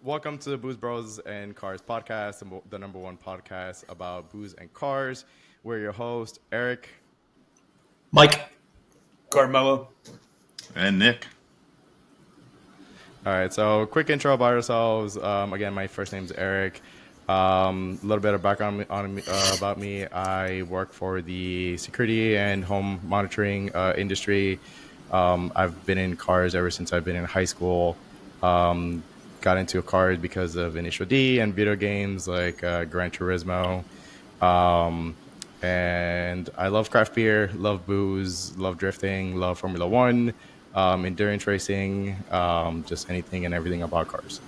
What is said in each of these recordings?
Welcome to the Booze Bros and Cars podcast, the number one podcast about booze and cars. We're your host, Eric. Mike. Carmelo. And Nick. All right, so quick intro about ourselves. Again, my first name is Eric. A little bit of background about me. I work for the security and home monitoring industry. I've been in cars ever since I've been in high school. Got into cars because of Initial D and video games like Gran Turismo. And I love craft beer, love booze, love drifting, love Formula One, endurance racing, just anything and everything about cars.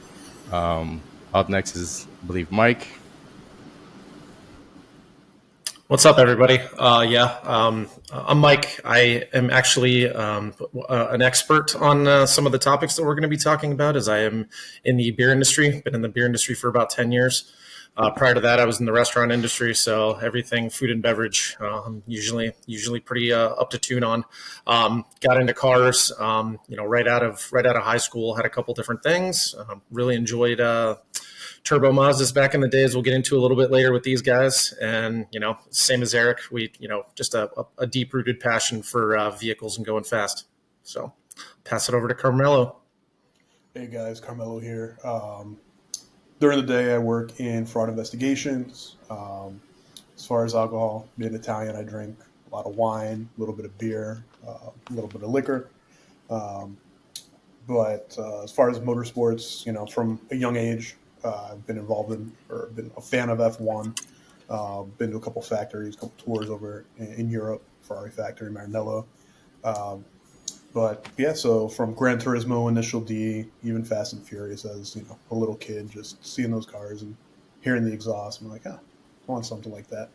Up next is, I believe, Mike. What's up, everybody? I'm Mike. I am actually an expert on some of the topics that we're going to be talking about, as I am in the beer industry. Been in the beer industry for about 10 years. Prior to that, I was in the restaurant industry, so everything food and beverage, usually pretty up to tune on. Got into cars, right out of high school. Had a couple different things. Really enjoyed turbo Mazdas back in the days. We'll get into a little bit later with these guys. And, same as Eric, we, just a deep rooted passion for vehicles and going fast. So pass it over to Carmelo. Hey guys, Carmelo here. During the day, I work in fraud investigations. As far as alcohol, being Italian, I drink a lot of wine, a little bit of beer, a little bit of liquor. But as far as motorsports, from a young age, I've been involved in or been a fan of F1. Been to a couple factories, a couple tours over in Europe, Ferrari factory, Maranello. But yeah, so from Gran Turismo, Initial D, even Fast and Furious as, a little kid, just seeing those cars and hearing the exhaust, I'm like, I want something like that.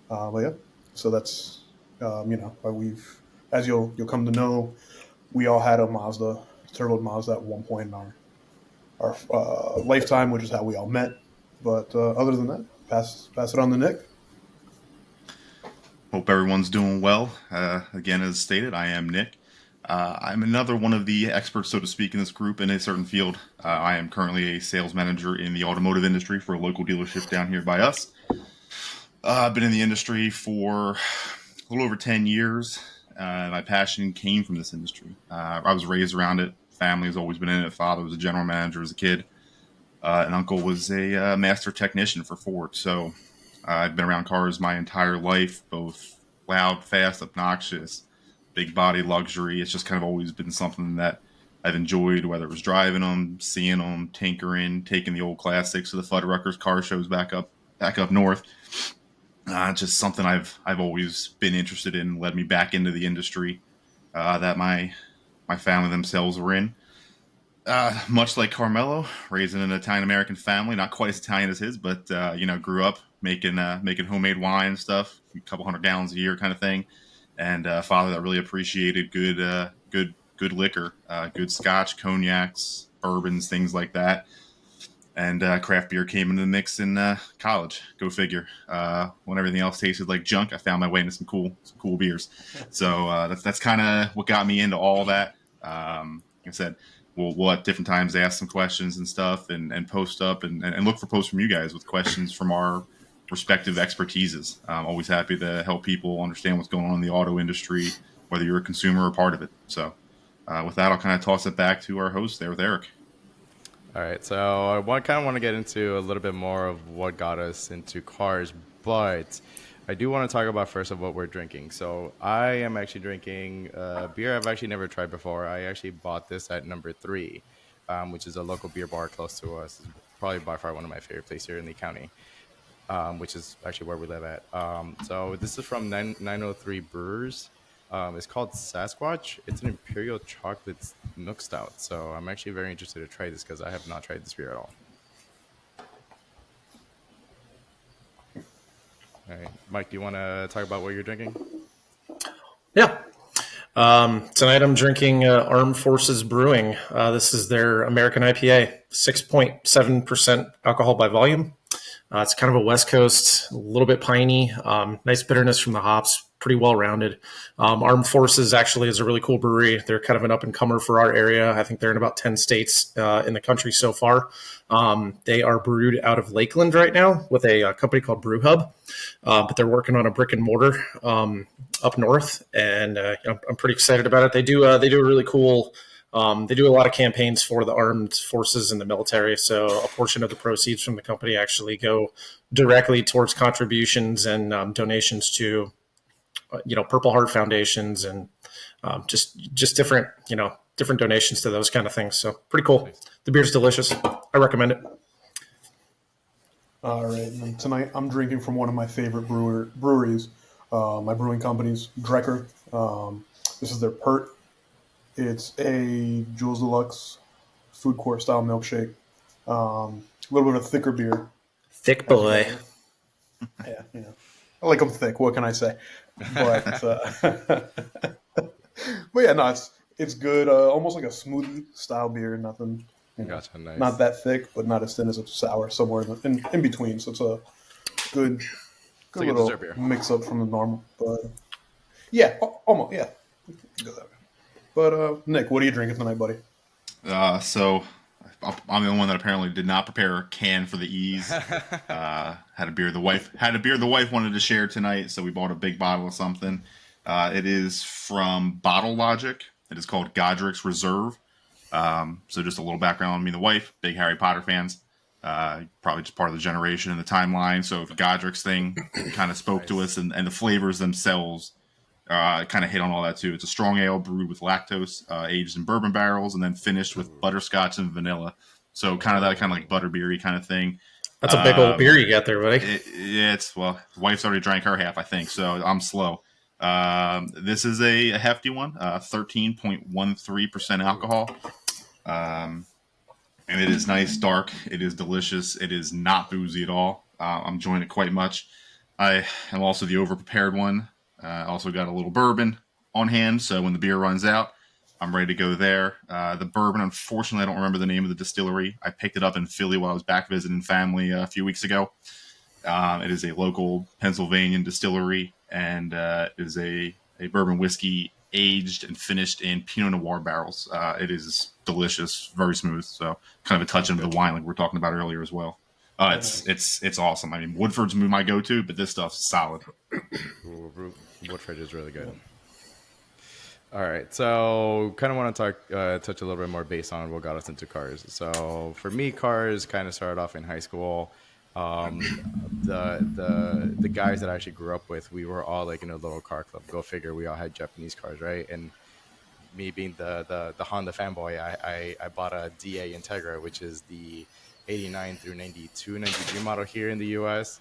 But yeah, so that's, why we've, as you'll come to know, we all had a Mazda, turbo Mazda at one point in our lifetime, which is how we all met. But other than that, pass it on to Nick. Hope everyone's doing well. Again, as stated, I am Nick. I'm another one of the experts, so to speak, in this group in a certain field. I am currently a sales manager in the automotive industry for a local dealership down here by us. I've been in the industry for a little over 10 years. My passion came from this industry. I was raised around it. Family has always been in it. Father was a general manager as a kid. And uncle was a master technician for Ford. So I've been around cars my entire life, both loud, fast, obnoxious, big body luxury. It's just kind of always been something that I've enjoyed, whether it was driving them, seeing them, tinkering, taking the old classics to the Fuddruckers car shows back up north. Just something I've always been interested in, led me back into the industry that my family themselves were in. Much like Carmelo, raised in an Italian-American family, not quite as Italian as his, but, grew up making homemade wine and stuff, a couple hundred gallons a year kind of thing. And a father that really appreciated good liquor, good scotch, cognacs, bourbons, things like that. And craft beer came into the mix in college. Go figure. When everything else tasted like junk, I found my way into some cool beers. So that's kind of what got me into all that. Like I said, we'll at different times ask some questions and stuff, and post up and look for posts from you guys with questions from our respective expertises. I'm always happy to help people understand what's going on in the auto industry, whether you're a consumer or part of it. So with that, I'll kind of toss it back to our host there with Eric. All right, so I kind of want to get into a little bit more of what got us into cars, but I do want to talk about first of what we're drinking. So I am actually drinking beer I've actually never tried before. I actually bought this at Number 3, which is a local beer bar close to us. It's probably by far one of my favorite places here in the county, which is actually where we live at. So this is from 903 Brewers. It's called Sasquatch. It's an Imperial Chocolate Nook Stout. So I'm actually very interested to try this because I have not tried this beer at all. All right, Mike, do you want to talk about what you're drinking? Yeah. Tonight I'm drinking Armed Forces Brewing. This is their American IPA, 6.7% alcohol by volume. It's kind of a West Coast, a little bit piney, nice bitterness from the hops, pretty well rounded. Armed Forces actually is a really cool brewery. They're kind of an up and comer for our area. I think they're in about 10 states in the country so far. They are brewed out of Lakeland right now with a company called Brew Hub, but they're working on a brick and mortar up north, and I'm pretty excited about it. They do a really cool. They do a lot of campaigns for the armed forces and the military. So a portion of the proceeds from the company actually go directly towards contributions and donations to, Purple Heart foundations and just different, different donations to those kind of things. So pretty cool. The beer's delicious. I recommend it. All right, and then tonight I'm drinking from one of my favorite breweries, my brewing company's Drecker. This is their Pert. It's a Jules Deluxe food court style milkshake. A little bit of thicker beer. Thick boy. Yeah, I like them thick. What can I say? But but yeah, no, it's good. Almost like a smoothie style beer. Nothing. Gotcha, nice. Not that thick, but not as thin as a sour. Somewhere in between. So it's a good like a little dessert beer. mix up from the normal. But yeah, almost yeah. But Nick, what are you drinking tonight, buddy? So I'm the only one that apparently did not prepare a can for the ease. Had a beer the wife wanted to share tonight, so we bought a big bottle of something. It is from Bottle Logic. It is called Godric's Reserve. So just a little background on me and the wife, big Harry Potter fans. Probably just part of the generation and the timeline. So the Godric's thing kind of spoke to us, and the flavors themselves kind of hit on all that too. It's a strong ale brewed with lactose, aged in bourbon barrels, and then finished with butterscotch and vanilla. So kind of like butterbeery kind of thing. That's a big old beer you got there, buddy. It's wife's already drank her half, I think, so I'm slow. This is a hefty one, 13.13% alcohol. And it is nice, dark. It is delicious. It is not boozy at all. I'm enjoying it quite much. I am also the over-prepared one. Also got a little bourbon on hand, so when the beer runs out, I'm ready to go there. The bourbon, unfortunately, I don't remember the name of the distillery. I picked it up in Philly while I was back visiting family a few weeks ago. It is a local Pennsylvania distillery, and it is a bourbon whiskey aged and finished in Pinot Noir barrels. It is delicious, very smooth, so kind of a touch of the wine like we were talking about earlier as well. It's awesome. I mean, Woodford's my go-to, but this stuff's solid. Woodford is really good. All right, so kind of want to touch a little bit more based on what got us into cars. So for me, cars kind of started off in high school. The guys that I actually grew up with, we were all like in a little car club. Go figure, we all had Japanese cars, right? And me being the Honda fanboy, I bought a DA Integra, which is the 89 through 92, 93 model here in the US.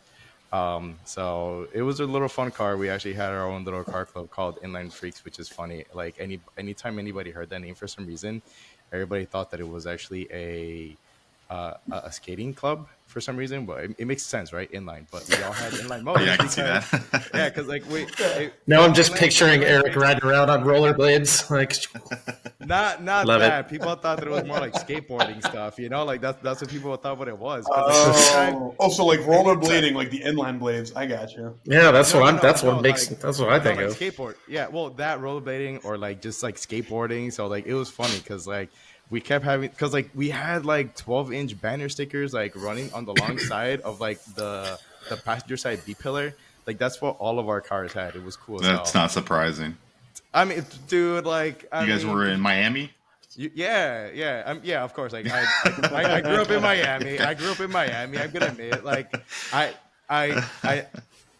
So it was a little fun car. We actually had our own little car club called Inline Freaks, which is funny. Like anytime anybody heard that name for some reason, everybody thought that it was actually a skating club for some reason, but it makes sense, right? Inline, but we all had inline motors. Yeah, I can see that. Yeah, because like now I'm just picturing Eric riding around on rollerblades, like not Love that. it. People thought that it was more like skateboarding stuff, like that's what people thought what it was. So like rollerblading, like the inline blades. I got you. yeah, that's what I think like of. skateboard. Yeah, well, that rollerblading or like just like skateboarding. So like it was funny because like we kept having we had like 12-inch banner stickers like running on the long side of like the passenger side B pillar. Like that's what all of our cars had. It was cool. That's not surprising. I mean, dude, like You guys were in Miami? Yeah, of course. Like I grew up in Miami. I'm gonna admit, like I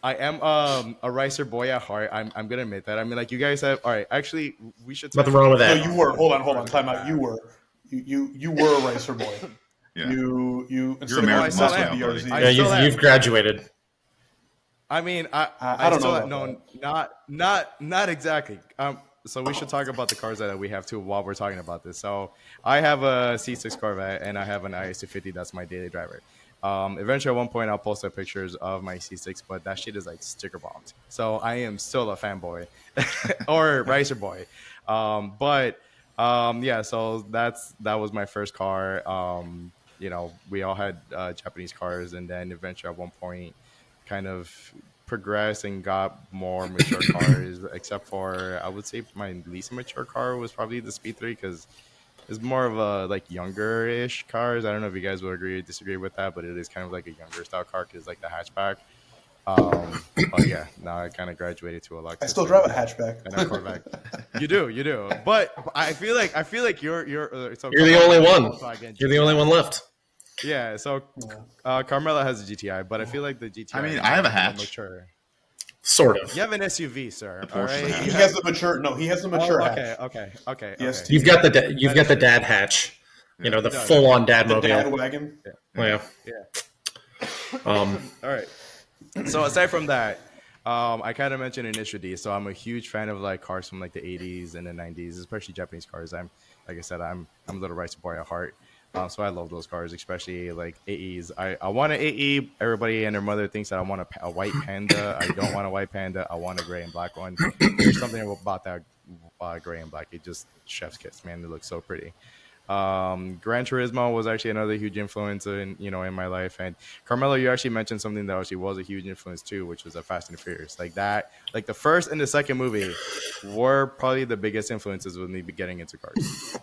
am a Ricer boy at heart. I'm gonna admit that. I mean, like you guys have. All right, actually, we should. Nothing wrong with that. No, you were. Hold on. Time out. You were a Ricer boy. Yeah. You instead American of muscle, going to buddy. BRZ. Yeah, you've graduated. I mean, I don't still, know. not exactly. So we should talk about the cars that we have too while we're talking about this. So I have a C6 Corvette and I have an IS250. That's my daily driver. Eventually, at one point, I'll post up pictures of my C6, but that shit is like sticker bombed. So I am still a fanboy or Ricer boy. Yeah. So that was my first car. We all had Japanese cars, and then eventually, at one point, kind of progressed and got more mature cars, except for I would say my least mature car was probably the Speed 3 because it's more of a like younger-ish cars. I don't know if you guys will agree or disagree with that, but it is kind of like a younger style car because like the hatchback. But yeah, now I kind of graduated to a Lexus. I still drive a hatchback. and a Corvette. You do. But I feel like you're so You're the only one. Volkswagen You're the only one left. Yeah, so Carmelo has a GTI, but I feel like the GTI. I mean, is I have a more hatch. Mature. Sort of. You have an SUV, sir. All Porsche right. hatch. He has the mature. No, he has the mature hatch. Okay. Yes, okay. You've got the dad hatch. You know, the No, full on dad The dad mobile. wagon. Yeah. Yeah. Um, All right. So aside from that, I kind of mentioned Initial D. So I'm a huge fan of like cars from like the 80s and the 90s, especially Japanese cars. Like I said, I'm a little rice boy at heart. So I love those cars, especially like AEs. I want an AE. Everybody and their mother thinks that I want a white Panda. I don't want a white Panda. I want a gray and black one. There's something about that gray and black. It just chef's kiss, man. It looks so pretty. Gran Turismo was actually another huge influence in my life. And Carmelo, you actually mentioned something that actually was a huge influence too, which was a Fast and Furious. Like that, like the first and the second movie were probably the biggest influences with me getting into cars.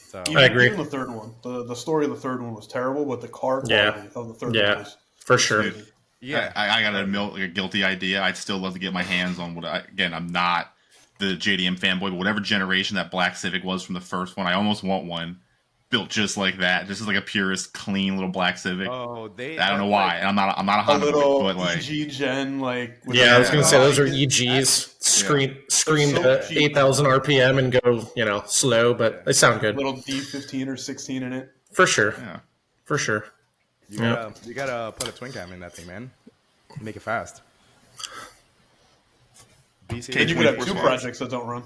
So I agree. Even the third one. The story of the third one was terrible, but the car quality of the third one Yeah, was for sure. Dude, yeah, I gotta admit, like a guilty idea. I'd still love to get my hands on again, I'm not the JDM fanboy, but whatever generation that Black Civic was from the first one, I almost want one built just like that, just as like a purest, clean little Black Civic. Oh, I don't know why. And I'm not a a Honda boy, little but like EG Gen, like with Yeah, I was the- gonna say those are EGs. Scream so to cheap. 8,000 RPM and go, slow, but they sound good little D15 or 16 in it. for sure. yeah. For sure. you gotta put a twin cam in that thing, man. Make it fast. BC And you could have Force two Wars. projects that don't run.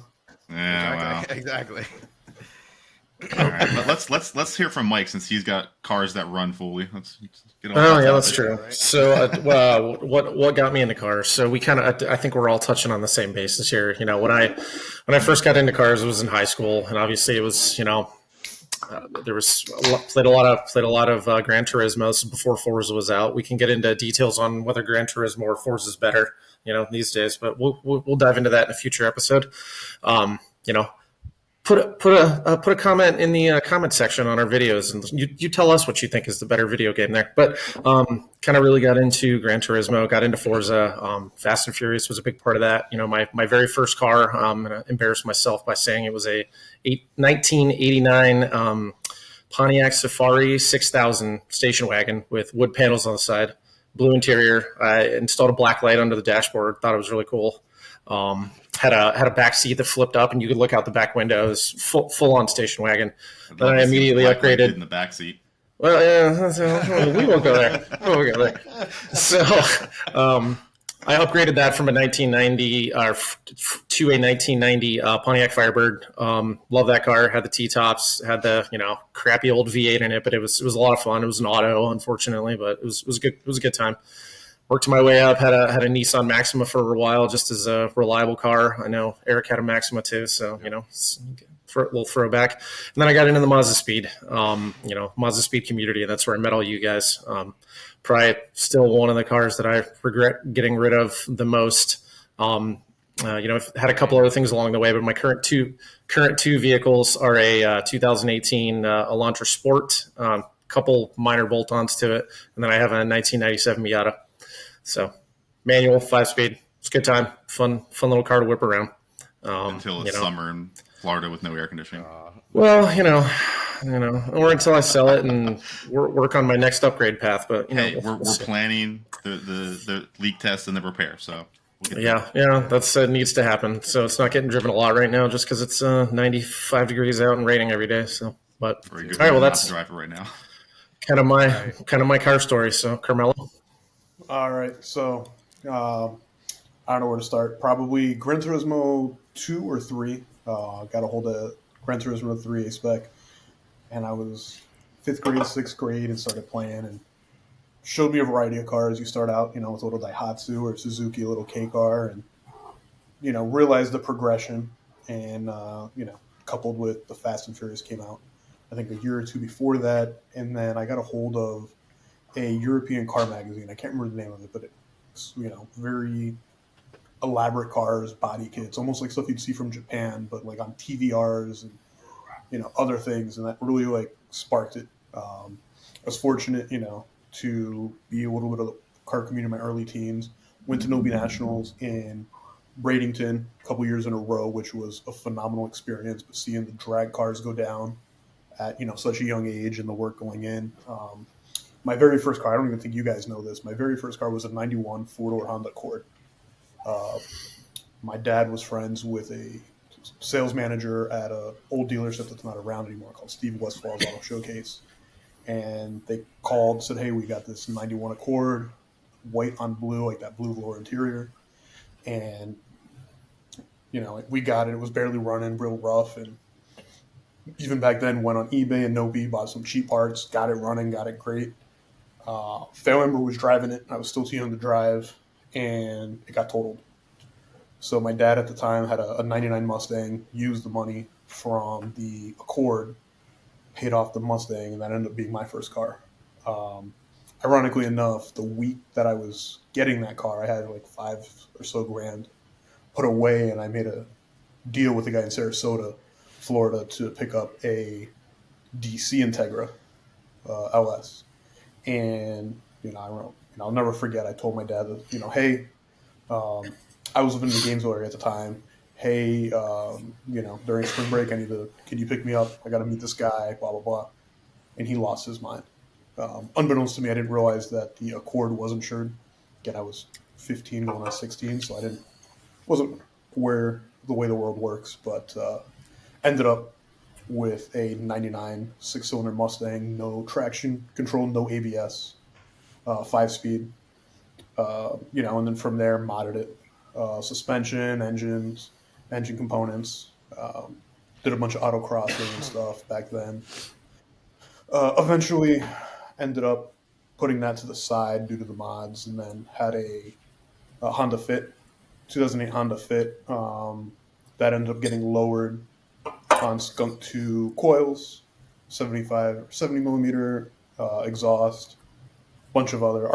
Yeah, Exactly. well. All right, but let's hear from Mike since he's got cars that run fully. Let's get on Oh that yeah, that's topic. true. right? So, what got me into cars? So we kind of, I think we're all touching on the same basis here. When I first got into cars, it was in high school, and obviously it was, there was played a lot of Gran Turismo. This is before Forza was out. We can get into details on whether Gran Turismo or Forza is better, these days, but we'll dive into that in a future episode. Put a comment in the comment section on our videos, and you tell us what you think is the better video game there. But kind of really got into Gran Turismo, got into Forza. Fast and Furious was a big part of that. My very first car. I'm gonna embarrass myself by saying it was a 1989 Pontiac Safari 6000 station wagon with wood panels on the side, blue interior. I installed a black light under the dashboard. Thought it was really cool. Had a back seat that flipped up, and you could look out the back window. It was full on station wagon. I'd Then love I to see immediately what Black Light did upgraded. in the backseat. Well, yeah, we won't go there. We won't go there. So, I upgraded that from a 1990 to a 1990 Pontiac Firebird. Love that car. Had the T-tops. Had the crappy old V8 in it, but it was a lot of fun. It was an auto, unfortunately, but it was good. It was a good time. Worked my way up. Had a Nissan Maxima for a while, just as a reliable car. I know Eric had a Maxima too, so a little throwback. And then I got into the Mazda Speed, Mazda Speed community, and that's where I met all you guys. Probably still one of the cars that I regret getting rid of the most. I've had a couple other things along the way, but my current two vehicles are a 2018 Elantra Sport, couple minor bolt-ons to it, and then I have a 1997 Miata. So manual, 5-speed. It's a good time. Fun little car to whip around. Until it's summer in Florida with no air conditioning. Well, or until I sell it and work on my next upgrade path. But Hey, we'll we're see. planning the leak test and the repair, so we'll get Yeah, that's needs to happen. So it's not getting driven a lot right now, just because it's 95 degrees out and raining every day. So, but very good. all right, well, not that's to drive it right now. kind of my car story. So, Carmelo. All right, so I don't know where to start. Probably Gran Turismo 2 or 3. Got a hold of Gran Turismo 3 A-Spec, and I was 5th grade, 6th grade, and started playing, and showed me a variety of cars. You start out, with a little Daihatsu or Suzuki, a little K car, and, realized the progression, and, coupled with the Fast and Furious came out, I think a year or two before that, and then I got a hold of a European car magazine. I can't remember the name of it, but it very elaborate cars, body kits, almost like stuff you'd see from Japan, but like on TVRs and other things, and that really like sparked it. I was fortunate, to be a little bit of the car community in my early teens. Went to Nobi Nationals in Bradenton a couple years in a row, which was a phenomenal experience. But seeing the drag cars go down at such a young age and the work going in. My very first car, I don't even think you guys know this. My very first car was a '91 four-door Honda Accord. Uh, my dad was friends with a sales manager at a old dealership that's not around anymore called Steve Westfall's Auto Showcase. And they called, said, hey, we got this '91 Accord, white on blue, like that blue lower interior. And, we got it. It was barely running, real rough. And even back then, went on eBay and Nobi, bought some cheap parts, got it running, got it great. Family member was driving it. I was still too young to drive, and it got totaled. So my dad at the time had a '99 Mustang, used the money from the Accord, paid off the Mustang, and that ended up being my first car. Ironically enough, the week that I was getting that car, I had like $5 or so grand put away, and I made a deal with a guy in Sarasota, Florida, to pick up a DC Integra LS. And I'll never forget. I told my dad that hey, I was living in the Gainesville area at the time. Hey, during spring break, can you pick me up? I got to meet this guy, blah, blah, blah. And he lost his mind. Unbeknownst to me, I didn't realize that the Accord was insured. Again, I was 15 going on 16, so wasn't aware the way the world works, but ended up with a '99 six-cylinder Mustang, no traction control, no ABS, 5-speed, and then from there modded it. Suspension, engine components, did a bunch of autocrossing and stuff back then. Eventually ended up putting that to the side due to the mods, and then had a Honda Fit, 2008 Honda Fit, that ended up getting lowered on Skunk 2 coils, 70 millimeter exhaust, bunch of other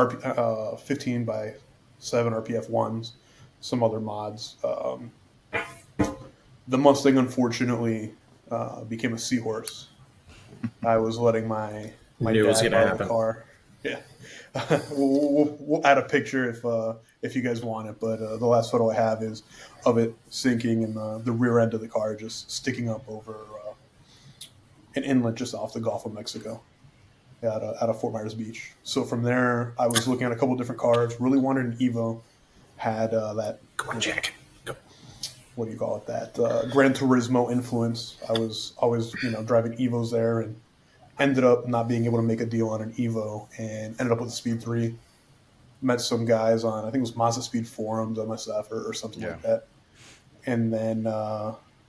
15 by 7 RPF 1s, some other mods. The Mustang, unfortunately, became a seahorse. I was letting my Knew it was dad gonna borrow happen. the car. Yeah, we'll add a picture if you guys want it. But the last photo I have is of it sinking and the rear end of the car just sticking up over an inlet just off the Gulf of Mexico out of Fort Myers Beach. So from there, I was looking at a couple different cars. Really wanted an Evo. Had that. Come on, Jack. Go. What do you call it? That Gran Turismo influence. I was always driving Evos there, and ended up not being able to make a deal on an Evo, and ended up with a Speed 3. Met some guys on, I think it was Mazda Speed forums, MSF or something like that, and then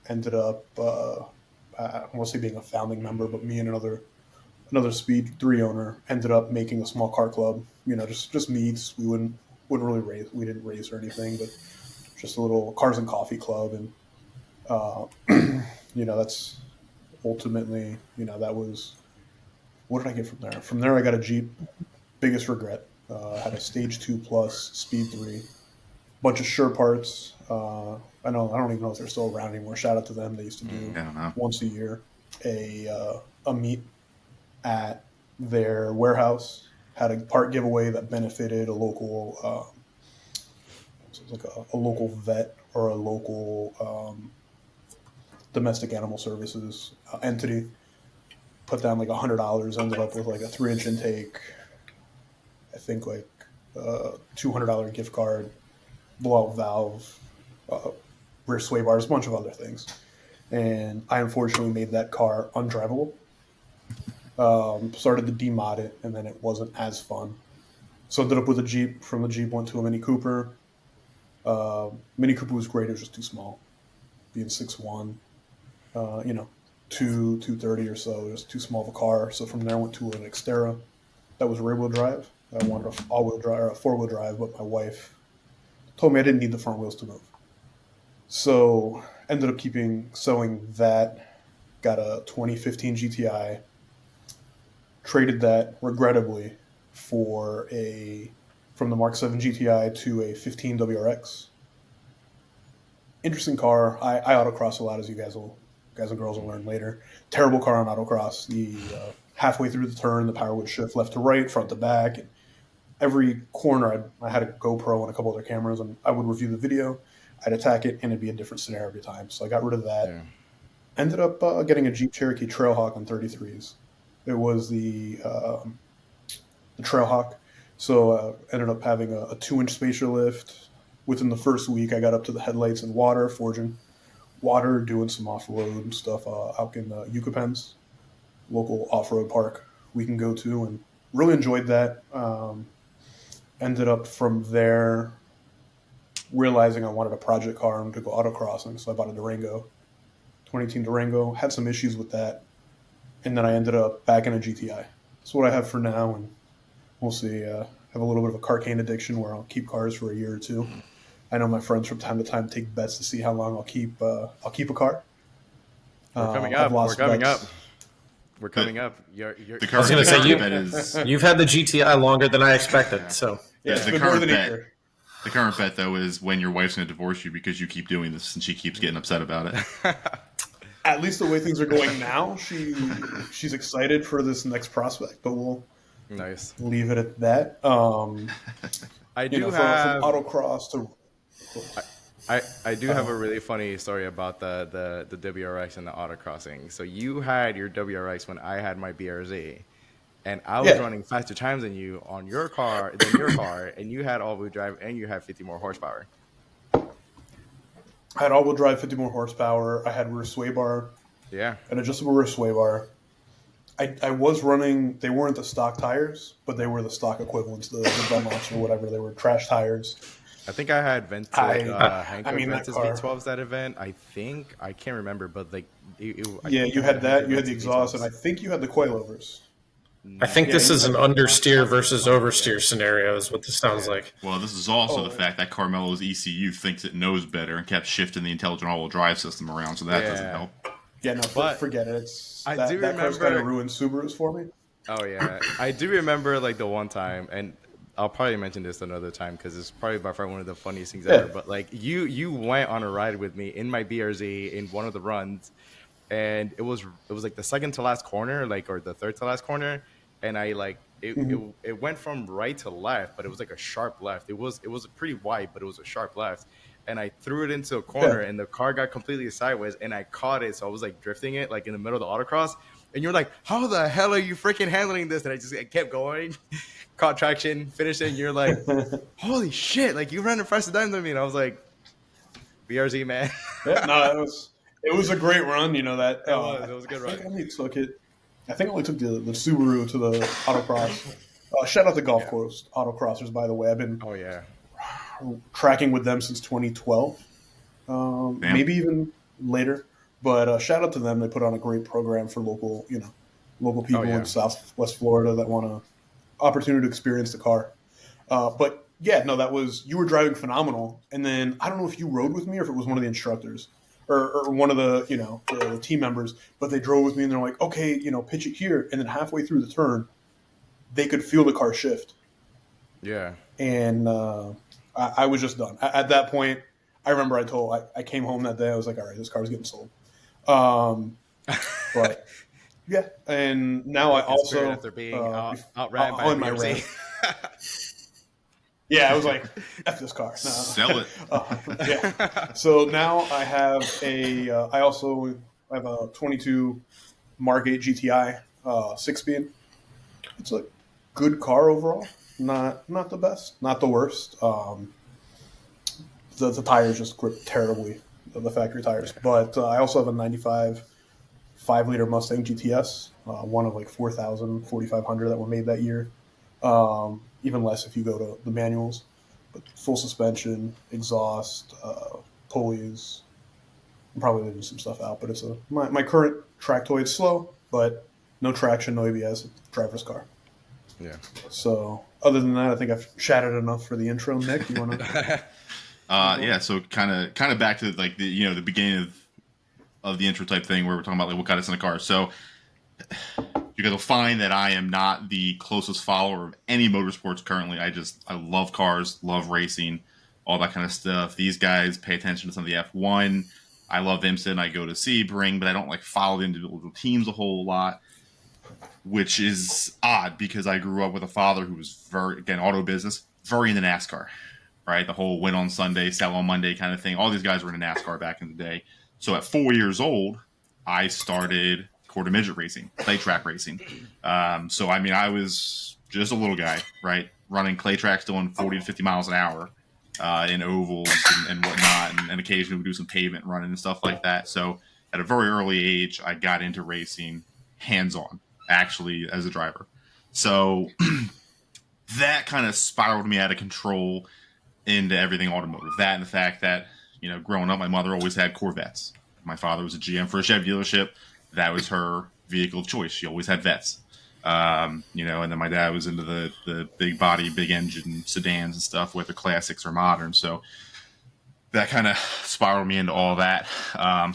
ended up I won't say being a founding member, but me and another Speed 3 owner ended up making a small car club. Just meets. We wouldn't really race. We didn't race or anything, but just a little cars and coffee club, and that's ultimately that was. What did I get from there? From there, I got a Jeep. Biggest regret. Had a Stage 2 Plus Speed 3. Bunch of Sure parts. I don't even know if they're still around anymore. Shout out to them. They used to do once a year a meet at their warehouse. Had a part giveaway that benefited a local, so it was like a local vet or a local domestic animal services entity. Put down like $100. Ended up with like a 3-inch intake. I think like $200 gift card, blowout valve, rear sway bars, a bunch of other things. And I unfortunately made that car undrivable. Started to demod it, and then it wasn't as fun. So ended up with a Jeep. From the Jeep went to a Mini Cooper. Mini Cooper was great. It was just too small. Being 6'1", 230 or so, just too small of a car. So from there I went to an Xterra that was rear-wheel drive. I wanted a all-wheel drive or a four-wheel drive, but my wife told me I didn't need the front wheels to move. So ended up selling that. Got a 2015 GTI. Traded that regrettably for a from the Mark 7 GTI to a 15 WRX. Interesting car. I autocross a lot, as you guys and girls will learn later. Terrible car on autocross. The halfway through the turn, the power would shift left to right, front to back. And every corner, I had a GoPro and a couple other cameras, and I would review the video. I'd attack it, and it'd be a different scenario every time. So I got rid of that. Yeah. Ended up getting a Jeep Cherokee Trailhawk on 33s. It was the Trailhawk. So ended up having a 2-inch spacer lift. Within the first week, I got up to the headlights in water, forging water, doing some off-road stuff out in Yucapens, local off-road park we can go to, and really enjoyed that. Ended up from there realizing I wanted a project car to go autocrossing, so I bought a Durango, 2018 Durango. Had some issues with that, and then I ended up back in a GTI. That's what I have for now, and we'll see. I have a little bit of a carcane addiction where I'll keep cars for a year or two. I know my friends from time to time take bets to see how long I'll keep a car. We're coming I've up. We're lost coming bets. up. We're coming up. You're The I was current, going to say, bet is you've had the GTI longer than I expected. So Yeah, it's the been more current than a bet. year. The current bet, though, is when your wife's going to divorce you because you keep doing this and she keeps getting upset about it. At least the way things are going now, she's excited for this next prospect, but we'll nice. leave it at that. I You do know, have from autocross to I do have a really funny story about the WRX and the autocrossing. So you had your WRX when I had my BRZ, and I was Yeah. running faster times than you on your car, and you had all-wheel drive and you had 50 more horsepower. I had all-wheel drive, 50 more horsepower. I had rear sway bar, Yeah. an adjustable rear sway bar. I was running. They weren't the stock tires, but they were the stock equivalents, the Dunlops or whatever. They were trash tires. I think I had Hank I mean, that Ventus car- V12s that event. I can't remember, but like, I Yeah, think you I had that. Hank You had the Ventus exhaust, V12s. and I think you had the coilovers. I think Yeah, this you is an had- understeer versus oversteer scenario is what this sounds like. Well, this is also Oh. the fact that Carmelo's ECU thinks it knows better and kept shifting the intelligent all-wheel drive system around, so that doesn't Yeah. help. Yeah, no, But forget it. It's I that, do that car's remember- kind of ruined Subarus for me. Oh yeah, I do remember like the one time, and I'll probably mention this another time because it's probably by far one of the funniest things Yeah. ever. But like you went on a ride with me in my BRZ in one of the runs, and it was like the second to last corner, like or the third to last corner, and I like it went from right to left, but it was like a sharp left. It was pretty wide, but it was a sharp left. And I threw it into a corner, Yeah. and the car got completely sideways, and I caught it. So I was like drifting it, like in the middle of the autocross. And you're like, "How the hell are you freaking handling this?" And I kept going, caught traction, finished it. And you're like, "Holy shit!" Like you ran faster than me, and I was like, "BRZ, man." Yeah, no, it was a great run. You know that It was a good I think I run. only took it. I think I only took the Subaru to the autocross. Shout out to Golf Course Autocrossers, by the way. I've been Oh yeah, tracking with them since 2012, maybe even later. But shout out to them. They put on a great program for local people yeah. in Southwest Florida that want an opportunity to experience the car. But yeah, no, you were driving phenomenal. And then I don't know if you rode with me or if it was one of the instructors or one of the the team members. But they drove with me and they're like, okay, pitch it here. And then halfway through the turn, they could feel the car shift. yeah. And I was just done. At that point, I remember I came home that day. I was like, all right, this car's getting sold. But yeah, and now I also after being outran by a on my BRZ. rant. Yeah, I was like, F this car. No. Sell it. Yeah. So now I have I also have a 22 Mark 8 GTI 6-speed. It's a good car overall. Not the best, not the worst. The tires just grip terribly, the factory tires. But I also have a 95 5-liter Mustang GTS, one of like 4,000, 4,500 that were made that year. Even less if you go to the manuals. But full suspension, exhaust, pulleys. I'm probably leaving some stuff out, but it's my current Tractoid's slow, but no traction, no ABS, driver's car. Yeah. So other than that, I think I've chatted enough for the intro. Nick, you want to? Yeah, so kind of back to like the beginning of the intro type thing where we're talking about like what got us in the car. So you guys will find that I am not the closest follower of any motorsports currently. I love cars, love racing, all that kind of stuff. These guys pay attention to some of the F1. I love IMSA. I go to Sebring, but I don't like follow the individual teams a whole lot, which is odd because I grew up with a father who was very, again, auto business, very into NASCAR, right? The whole win on Sunday, sell on Monday kind of thing. All these guys were into NASCAR back in the day. So at 4 years old, I started quarter midget racing, clay track racing. So, I mean, I was just a little guy, right? Running clay tracks doing 40 to 50 miles an hour in ovals and whatnot. And occasionally we do some pavement running and stuff like that. So at a very early age, I got into racing hands-on, actually, as a driver. So that kind of spiraled me out of control into everything automotive. That and the fact that, you know, growing up, my mother always had Corvettes. My father was a GM for a Chevy dealership. That was her vehicle of choice. She always had Vets. You know, and then my dad was into the big body, big engine sedans and stuff, whether classics or modern. So that kind of spiraled me into all that.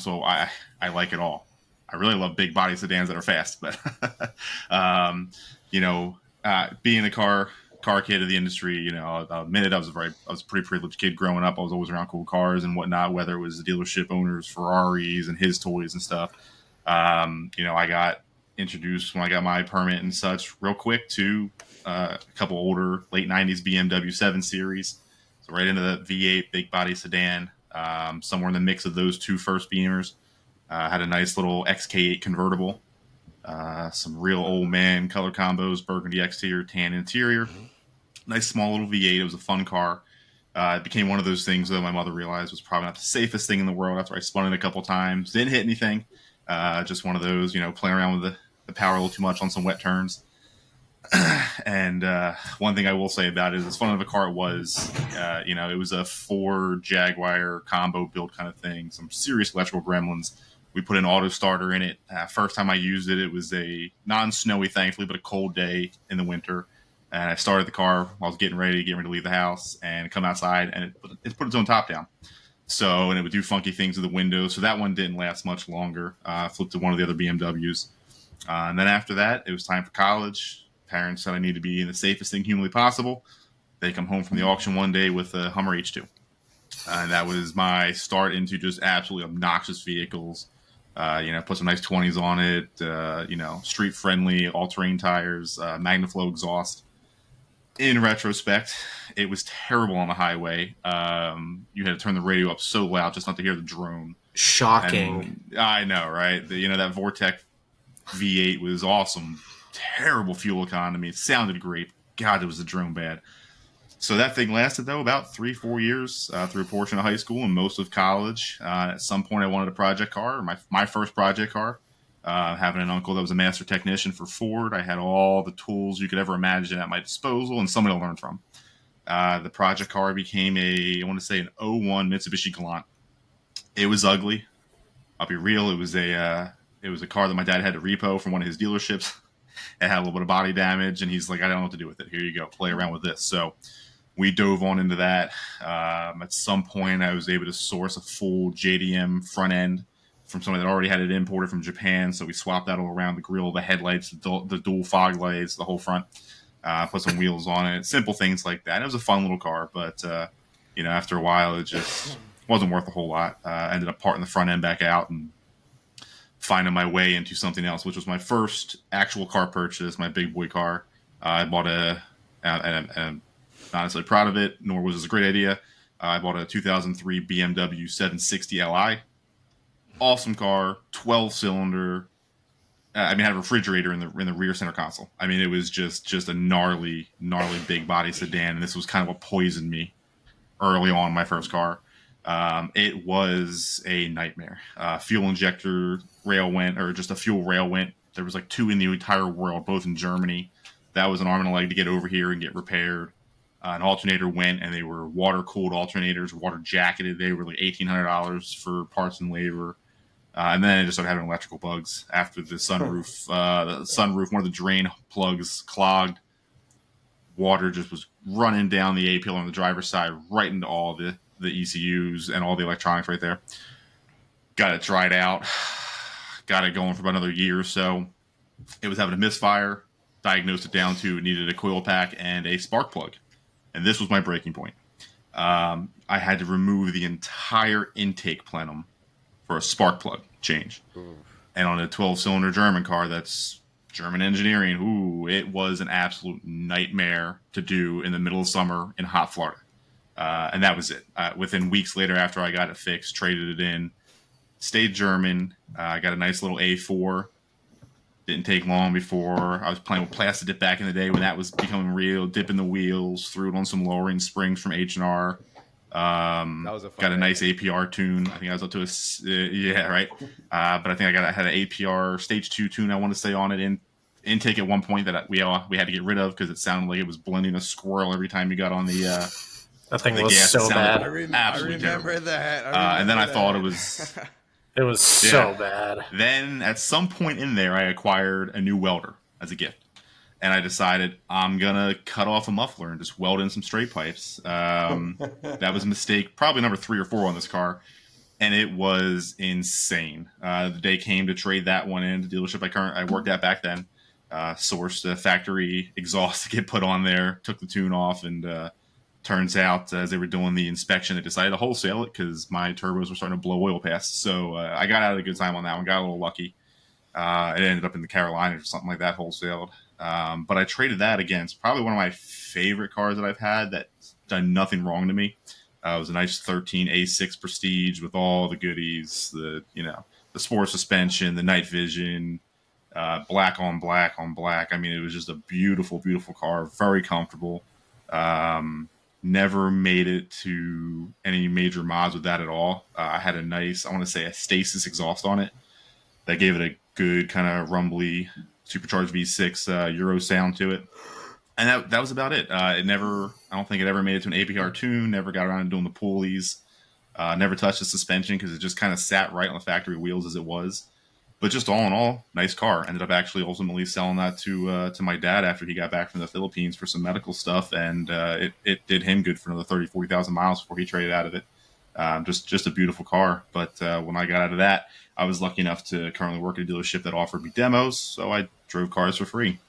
So I like it all. I really love big body sedans that are fast, but you know, being a car kid of the industry, you know, I'll admit it, I was a pretty privileged kid growing up. I was always around cool cars and whatnot, whether it was the dealership owners, Ferraris and his toys and stuff. You know, I got introduced when I got my permit and such real quick to a couple older late 90s BMW 7 Series. So right into the V8 big body sedan, somewhere in the mix of those two first Beamers. Had a nice little XK8 convertible, some real old man color combos, burgundy exterior, tan interior. Nice small little V8. It was a fun car. It became one of those things that my mother realized was probably not the safest thing in the world after I spun it a couple times. Didn't hit anything. Just one of those, you know, playing around with the power a little too much on some wet turns. And one thing I will say about it is, as fun of a car it was, you know, it was a Ford Jaguar combo build kind of thing, some serious electrical gremlins. We put an auto starter in it. First time I used it, it was a non-snowy, thankfully, but a cold day in the winter. And I started the car while I was getting ready to leave the house and come outside, and it put its own top down. So, and it would do funky things with the windows. So that one didn't last much longer. Flipped to one of the other BMWs. And then after that, it was time for college. Parents said I need to be in the safest thing humanly possible. They come home from the auction one day with a Hummer H2. And that was my start into just absolutely obnoxious vehicles. You know, put some nice 20s on it, you know, street friendly, all-terrain tires, MagnaFlow exhaust. In retrospect, it was terrible on the highway. You had to turn the radio up so loud just not to hear the drone. Shocking. And I know, right? You know, that Vortec V8 was awesome. Terrible fuel economy. It sounded great. God, it was a drone bad. So that thing lasted, though, about 3-4 years through a portion of high school and most of college. At some point, I wanted a project car, my first project car. Having an uncle that was a master technician for Ford, I had all the tools you could ever imagine at my disposal and somebody to learn from. The project car became I want to say an '01 Mitsubishi Galant. It was ugly. I'll be real. It was a car that my dad had to repo from one of his dealerships. It had a little bit of body damage, and he's like, I don't know what to do with it. Here you go. Play around with this. So we dove on into that. At some point, I was able to source a full JDM front end from somebody that already had it imported from Japan. So we swapped that all around the grill, the headlights, the dual fog lights, the whole front. Put some wheels on it. Simple things like that. It was a fun little car, but you know, after a while, it just wasn't worth a whole lot. Ended up parting the front end back out and finding my way into something else, which was my first actual car purchase, my big boy car. I bought and I'm not necessarily proud of it, nor was this a great idea. I bought a 2003 BMW 760 Li. Awesome car, 12-cylinder. I mean, it had a refrigerator in the rear center console. I mean, it was just a gnarly big body sedan, and this was kind of what poisoned me early on in my first car. It was a nightmare. Fuel injector rail went, or just a fuel rail went. There was like 2 in the entire world, both in Germany. That was an arm and a leg to get over here and get repaired. An alternator went, and they were water-cooled alternators, water-jacketed. They were like $1,800 for parts and labor. And then I just started having electrical bugs after the sunroof. One of the drain plugs clogged. Water just was running down the A pillar on the driver's side, right into all the ECUs and all the electronics right there. Got it dried out. Got it going for about another year or so. It was having a misfire, diagnosed it down to it needed a coil pack and a spark plug. And this was my breaking point. I had to remove the entire intake plenum for a spark plug change. Ooh. And on a 12-cylinder German car, that's German engineering. Ooh, it was an absolute nightmare to do in the middle of summer in hot Florida. And that was it. Within weeks later, after I got it fixed, traded it in, stayed German. I got a nice little A4. Didn't take long before I was playing with plastic dip back in the day when that was becoming real. Dipping the wheels, threw it on some lowering springs from H&R. That was a fun Got a day. nice APR tune. I think I was up to yeah, right. But I think I had an APR stage 2 tune I want to say on it in intake at one point that we had to get rid of because it sounded like it was blending a squirrel every time you got on the That thing the was gas. so It sounded bad. absolutely I remember terrible. that. And then I thought it was. It was so Yeah. bad. Then at some point in there, I acquired a new welder as a gift. And I decided I'm going to cut off a muffler and just weld in some straight pipes. That was a mistake, probably number 3 or 4 on this car. And it was insane. The day came to trade that one in. The dealership I worked at back then sourced a factory exhaust to get put on there, took the tune off, and turns out as they were doing the inspection, they decided to wholesale it because my turbos were starting to blow oil past. So I got out of a good time on that one, got a little lucky. It ended up in the Carolinas or something like that, wholesaled. But I traded that against probably one of my favorite cars that I've had that's done nothing wrong to me. It was a nice 13 A6 Prestige with all the goodies, the sport suspension, the night vision, black on black on black. I mean, it was just a beautiful, beautiful car, very comfortable. Never made it to any major mods with that at all. I had a nice, I want to say, a Stasis exhaust on it that gave it a good kind of rumbly supercharged V6 Euro sound to it. And that was about it. I don't think it ever made it to an APR tune, never got around to doing the pulleys, never touched the suspension because it just kind of sat right on the factory wheels as it was. But just all in all, nice car. Ended up actually ultimately selling that to my dad after he got back from the Philippines for some medical stuff, and it did him good for another 40,000 miles before he traded out of it. Just a beautiful car. But when I got out of that, I was lucky enough to currently work at a dealership that offered me demos, so I drove cars for free.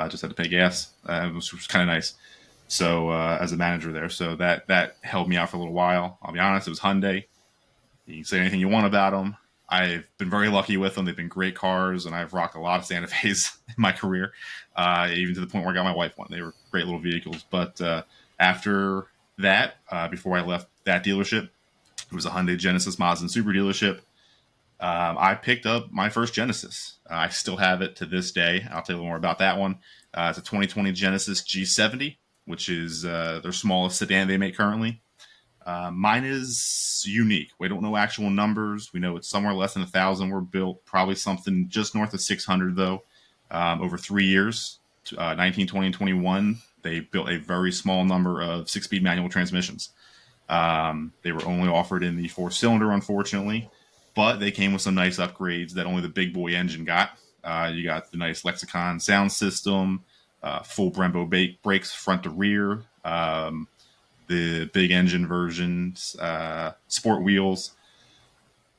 Just had to pay gas, which was kind of nice. So as a manager there, so that held me out for a little while. I'll be honest, it was Hyundai. You can say anything you want about them. I've been very lucky with them. They've been great cars, and I've rocked a lot of Santa Fe's in my career, even to the point where I got my wife one. They were great little vehicles. But after that, before I left that dealership, it was a Hyundai Genesis Mazda Super dealership. I picked up my first Genesis. I still have it to this day. I'll tell you a little more about that one. It's a 2020 Genesis G70, which is their smallest sedan they make currently. Mine is unique. We don't know actual numbers. We know it's somewhere less than 1,000 were built, probably something just north of 600 though. Over 3 years, 19, 20, and 21, they built a very small number of 6-speed manual transmissions. They were only offered in the 4-cylinder, unfortunately, but they came with some nice upgrades that only the big boy engine got. You got the nice Lexicon sound system, full Brembo brakes front to rear, the big engine versions, sport wheels,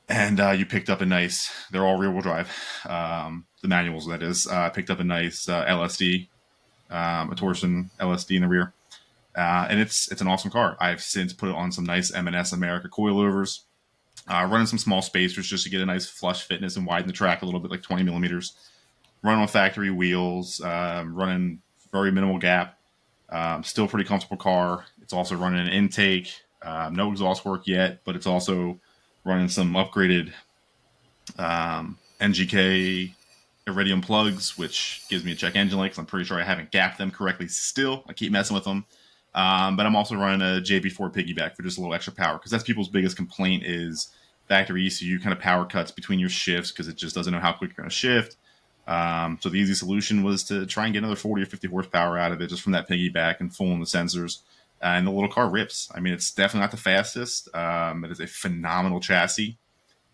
and you picked up a nice, they're all rear-wheel drive, the manuals, that is. Picked up a nice LSD, a Torsen LSD in the rear. And it's an awesome car. I've since put it on some nice M&S America coilovers, running some small spacers just to get a nice flush fitness and widen the track a little bit, like 20 millimeters. Running on factory wheels, running very minimal gap. Still pretty comfortable car. It's also running an intake. No exhaust work yet, but it's also running some upgraded NGK Iridium plugs, which gives me a check engine light because I'm pretty sure I haven't gapped them correctly still. I keep messing with them. But I'm also running a JB4 piggyback for just a little extra power because that's people's biggest complaint is factory ECU kind of power cuts between your shifts because it just doesn't know how quick you're going to shift. So the easy solution was to try and get another 40 or 50 horsepower out of it just from that piggyback and full in the sensors. And the little car rips. I mean, it's definitely not the fastest. It is a phenomenal chassis,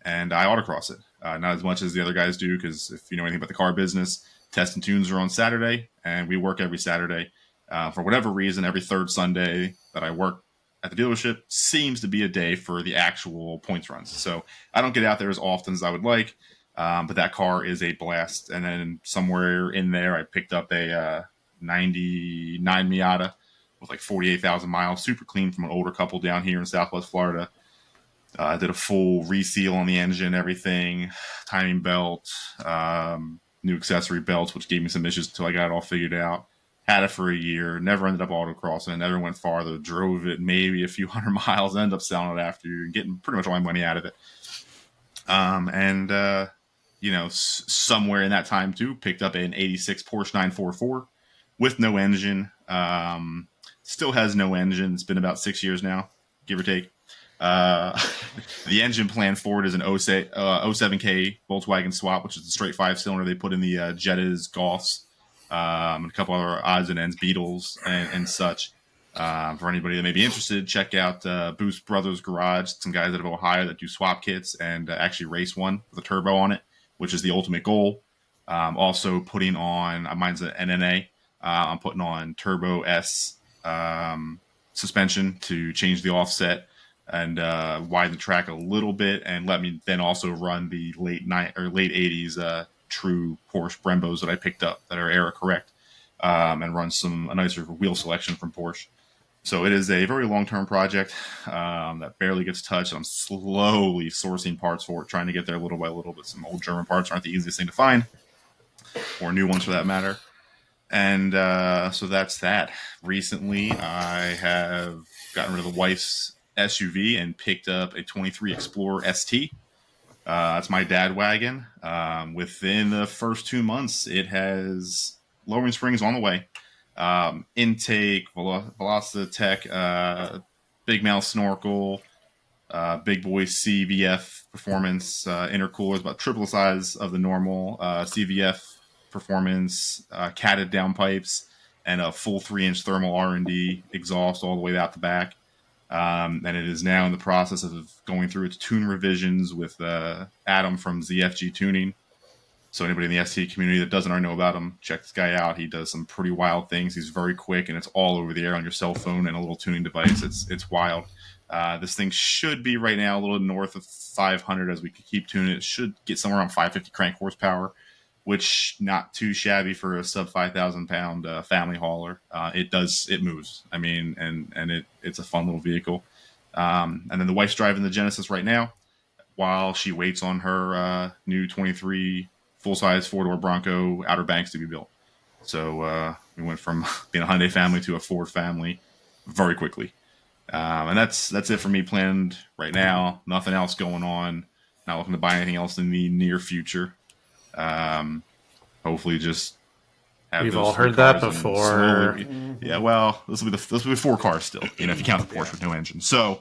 and I autocross it. Not as much as the other guys do because if you know anything about the car business, test and tunes are on Saturday, and we work every Saturday. For whatever reason, every third Sunday that I work at the dealership seems to be a day for the actual points runs. So I don't get out there as often as I would like. But that car is a blast. And then somewhere in there, I picked up a 99 Miata with like 48,000 miles, super clean from an older couple down here in Southwest Florida. I did a full reseal on the engine, everything, timing belt, new accessory belts, which gave me some issues until I got it all figured out. Had it for a year, never ended up autocrossing, never went farther, drove it maybe a few hundred miles, ended up selling it after getting pretty much all my money out of it. Somewhere in that time too, picked up an 86 Porsche 944 with no engine. Still has no engine. It's been about 6 years now, give or take. The engine plan for it is an 07K Volkswagen swap, which is the straight 5-cylinder they put in the Jettas, Golfs, and a couple other odds and ends, Beetles, and such. For anybody that may be interested, check out Boost Brothers Garage. Some guys out of Ohio that do swap kits and actually race one with a turbo on it, which is the ultimate goal. Also putting on, mine's an NNA. I'm putting on Turbo S suspension to change the offset and widen the track a little bit, and let me then also run the late 80s true Porsche Brembos that I picked up that are era correct, and run a nicer wheel selection from Porsche. So it is a very long-term project that barely gets touched. I'm slowly sourcing parts for it, trying to get there little by little, but some old German parts aren't the easiest thing to find, or new ones for that matter. And so that's that. Recently, I have gotten rid of the wife's SUV and picked up a 23 Explorer ST. That's my dad wagon. Within the first 2 months, it has lowering springs on the way. Intake, Velocitech, Big Mouth Snorkel, Big Boy CVF performance, intercooler is about triple the size of the normal CVF performance, catted downpipes, and a full 3-inch thermal R&D exhaust all the way out the back. And it is now in the process of going through its tune revisions with Adam from ZFG Tuning. So anybody in the ST community that doesn't already know about him, check this guy out. He does some pretty wild things. He's very quick, and it's all over the air on your cell phone and a little tuning device. It's wild. This thing should be right now a little north of 500 as we keep tuning. It should get somewhere around 550 crank horsepower, which not too shabby for a sub 5,000 pound family hauler. It moves. I mean, and it's a fun little vehicle. And then the wife's driving the Genesis right now while she waits on her new 23 full-size 4-door Bronco Outer Banks to be built. So we went from being a Hyundai family to a Ford family very quickly. And that's it for me planned right now. Nothing else going on. Not looking to buy anything else in the near future. Hopefully just have We've those all three heard that cars and before. yeah, well, this will be 4 cars still, if you count the Porsche with no engine. So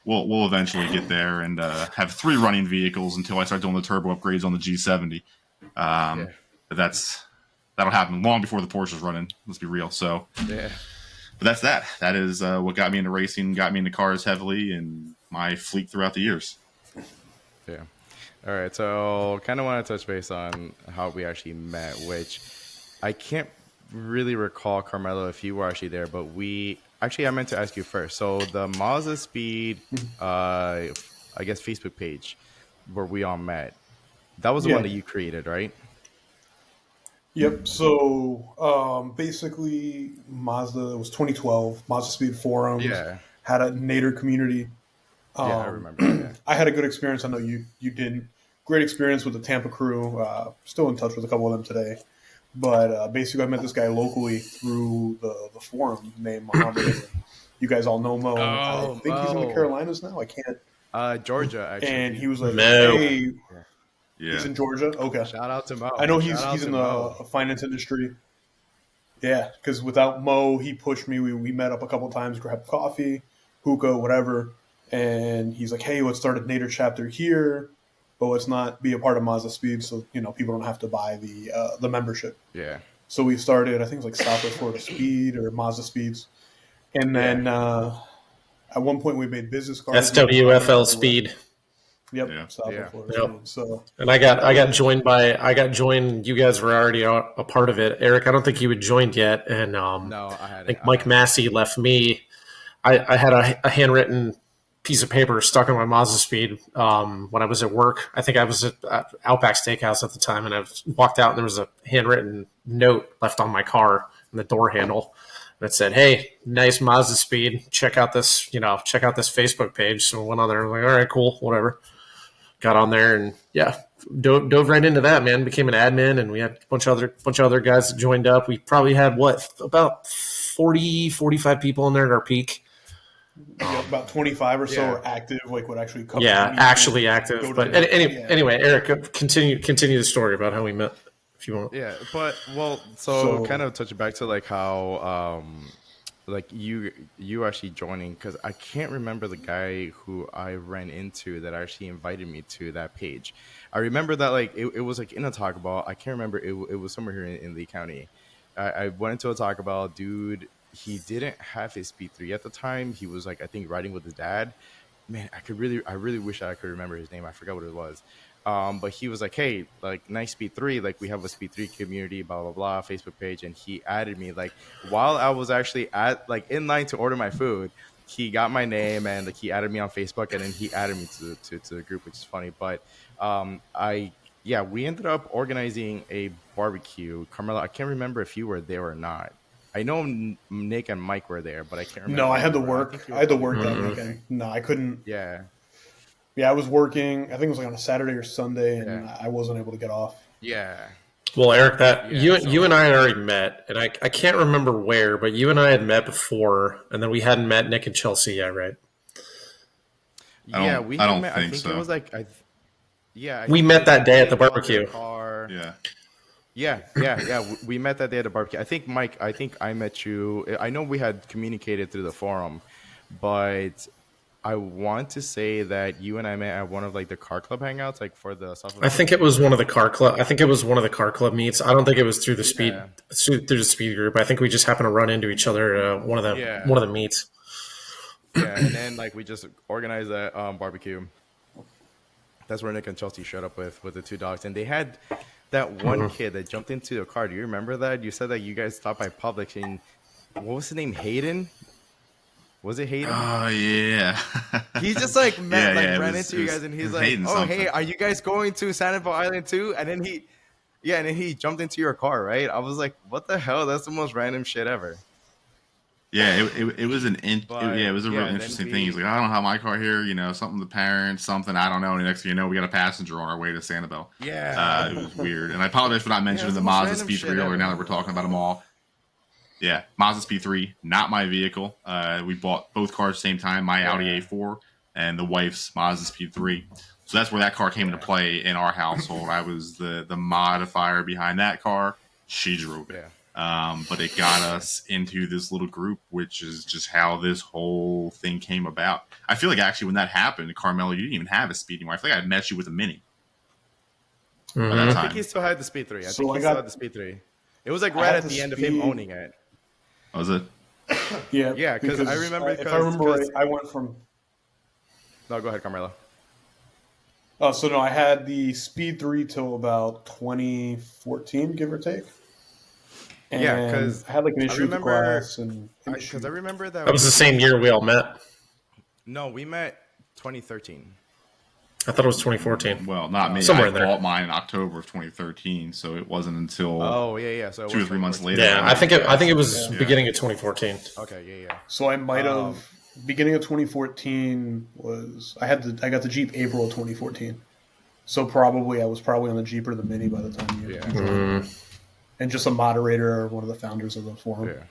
we'll eventually get there and have 3 running vehicles until I start doing the turbo upgrades on the G70. But that'll happen long before the Porsche is running. Let's be real. So Yeah. but that's that. That is what got me into racing, got me into cars heavily, and my fleet throughout the years. Yeah. All right. So kind of want to touch base on how we actually met, which I can't really recall, Carmelo, if you were actually there, but I meant to ask you first. So the Mazda Speed, I guess, Facebook page where we all met, that was the one that you created, right? Yep. So basically, Mazda, it was 2012. Mazda Speed forums had a Nader community. I remember. Yeah. I had a good experience. I know you didn't. Great experience with the Tampa crew. Still in touch with a couple of them today. But basically, I met this guy locally through the forum named Muhammad. You guys all know Mo. I think he's in the Carolinas now. I can't. Georgia, actually. And he was like, No. hey. Yeah. He's in Georgia? Okay. Shout out to Mo. I know Shout out he's to in Mo. the finance industry. Yeah, because without Mo, he pushed me. We met up a couple times, grabbed coffee, hookah, whatever. And he's like, hey, let's start a Nader chapter here, but let's not be a part of Mazda Speed so, people don't have to buy the membership. Yeah. So we started, I think it was like Southwest Florida Speed or Mazda Speeds. And then at one point we made business cards. SWFL Speed. Yep, Yeah. Southwest Florida Yep. Speed. So And I got joined. You guys were already a part of it. Eric, I don't think you had joined yet. And No, I I hadn't. think Mike Massey left me. I had a handwritten piece of paper stuck on my Mazda Speed when I was at work. I think I was at Outback Steakhouse at the time, and I walked out and there was a handwritten note left on my car in the door handle. And it said, "Hey, nice Mazda Speed. Check out this, check out this Facebook page." So I went on there. I'm like, all right, cool, whatever. Got on there and dove right into that, man. Became an admin, and we had a bunch of other guys that joined up. We probably had about 40, 45 people in there at our peak. About 25 or so are active, like would actually come. Yeah, actually active. But anyway, Eric, continue the story about how we met, if you want. Yeah, but so kind of touching back to like how like you actually joining, because I can't remember the guy who I ran into that actually invited me to that page. I remember that like it was like in a Taco Bell. I can't remember, it was somewhere here in Lee County. I went into a Taco Bell, dude. He didn't have his Speed 3 at the time. He was like, I think, riding with his dad. Man, I really wish I could remember his name. I forgot what it was. But he was like, hey, like, nice Speed 3. Like, we have a Speed 3 community, blah, blah, blah, Facebook page. And he added me, like, while I was actually in line to order my food, he got my name and like he added me on Facebook, and then he added me to the group, which is funny. But we ended up organizing a barbecue. Carmela, I can't remember if you were there or not. I know Nick and Mike were there, but I can't remember. No, I had to work. I had to work that weekend. No, I couldn't. Yeah. Yeah, I was working. I think it was like on a Saturday or Sunday, and I wasn't able to get off. Yeah. Well, Eric, you and I had already met, and I can't remember where, but you and I had met before, and then we hadn't met Nick and Chelsea yet, right? I don't think so. It was like, we met that day at the barbecue. Yeah. We met that day at the barbecue. I think, Mike, I met you. I know we had communicated through the forum, but I want to say that you and I met at one of like the car club hangouts, like for the stuff. I think it was one of the car club. I think it was one of the car club meets. I don't think it was through the speed through the speed group. I think we just happened to run into each other at one of the meets. Yeah, and then like we just organized that barbecue. That's where Nick and Chelsea showed up with the two dogs, and they had that one kid that jumped into the car. Do you remember that? You said that you guys stopped by Publix, and what was his name? Hayden? Was it Hayden? Oh, yeah. He just like ran into you guys, and he's like, Hayden "Oh, something. hey, are you guys going to Sanibel Island too?" And then he jumped into your car, right? I was like, "What the hell? That's the most random shit ever." Yeah, it was it was a real interesting thing. He's like, I don't have my car here, something to parents, something, I don't know. And the next thing you know, we got a passenger on our way to Sanibel. Yeah. It was weird. And I apologize for not mentioning the Mazda Speed 3 earlier now that we're talking about them all. Yeah, Mazda Speed 3, not my vehicle. We bought both cars at the same time, my Audi A4 and the wife's Mazda Speed 3. So that's where that car came into play in our household. I was the modifier behind that car. She drove it. Yeah. But it got us into this little group, which is just how this whole thing came about. I feel like actually when that happened, Carmelo, you didn't even have a Speed anymore. I feel like I met you with a Mini. Mm-hmm. By that time. I think he still had the Speed 3. I think he still had the Speed 3. It was like right at the end of him owning it. Oh, was it? Yeah. Yeah, because I remember. If I remember right, I went from. No, go ahead, Carmelo. Oh, so no, I had the Speed 3 till about 2014, give or take. And yeah, because I had like an issue with the glass, and because I remember that was the same year we all met. No, we met 2013. I thought it was 2014. Well, not me. Somewhere I in there. bought mine in October of 2013, so it wasn't until So 2 or 3 months later. Yeah, I think it was beginning of 2014. Okay, yeah. So I might have beginning of 2014 I got the Jeep April of 2014. So I was probably on the Jeep or the Mini by the time you joined. And just a moderator or one of the founders of the forum. Yeah.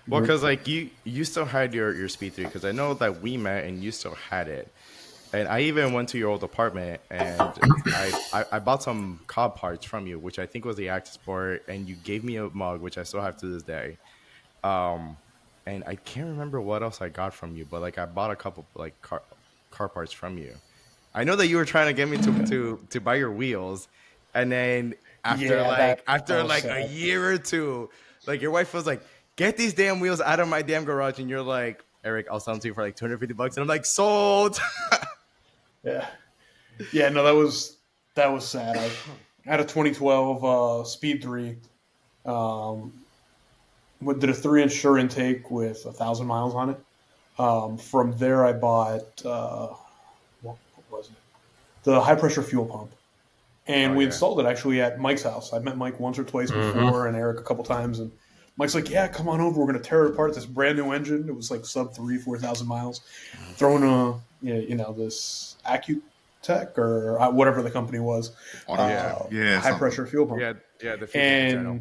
Well, because like you still had your Speed 3, because I know that we met and you still had it. And I even went to your old apartment and I bought some cob parts from you, which I think was the ActiSport, and you gave me a mug, which I still have to this day. And I can't remember what else I got from you, but like I bought a couple like car parts from you. I know that you were trying to get me to buy your wheels, and then after a year or two, like your wife was like, "Get these damn wheels out of my damn garage," and you're like, "Eric, I'll sell them to you for like $250," and I'm like, "Sold." Yeah. No, that was sad. I had a 2012 Speed 3. Did a 3-inch sure intake with 1,000 miles on it. From there, I bought what was it? The high pressure fuel pump, and we installed it actually at Mike's house. I met Mike once or twice before, and Eric a couple times, and Mike's like, "Yeah, come on over. We're gonna tear it apart. This brand new engine. It was like sub 4,000 miles. Throwing this Accutech or whatever the company was. High pressure fuel pump. Yeah, the fuel channel.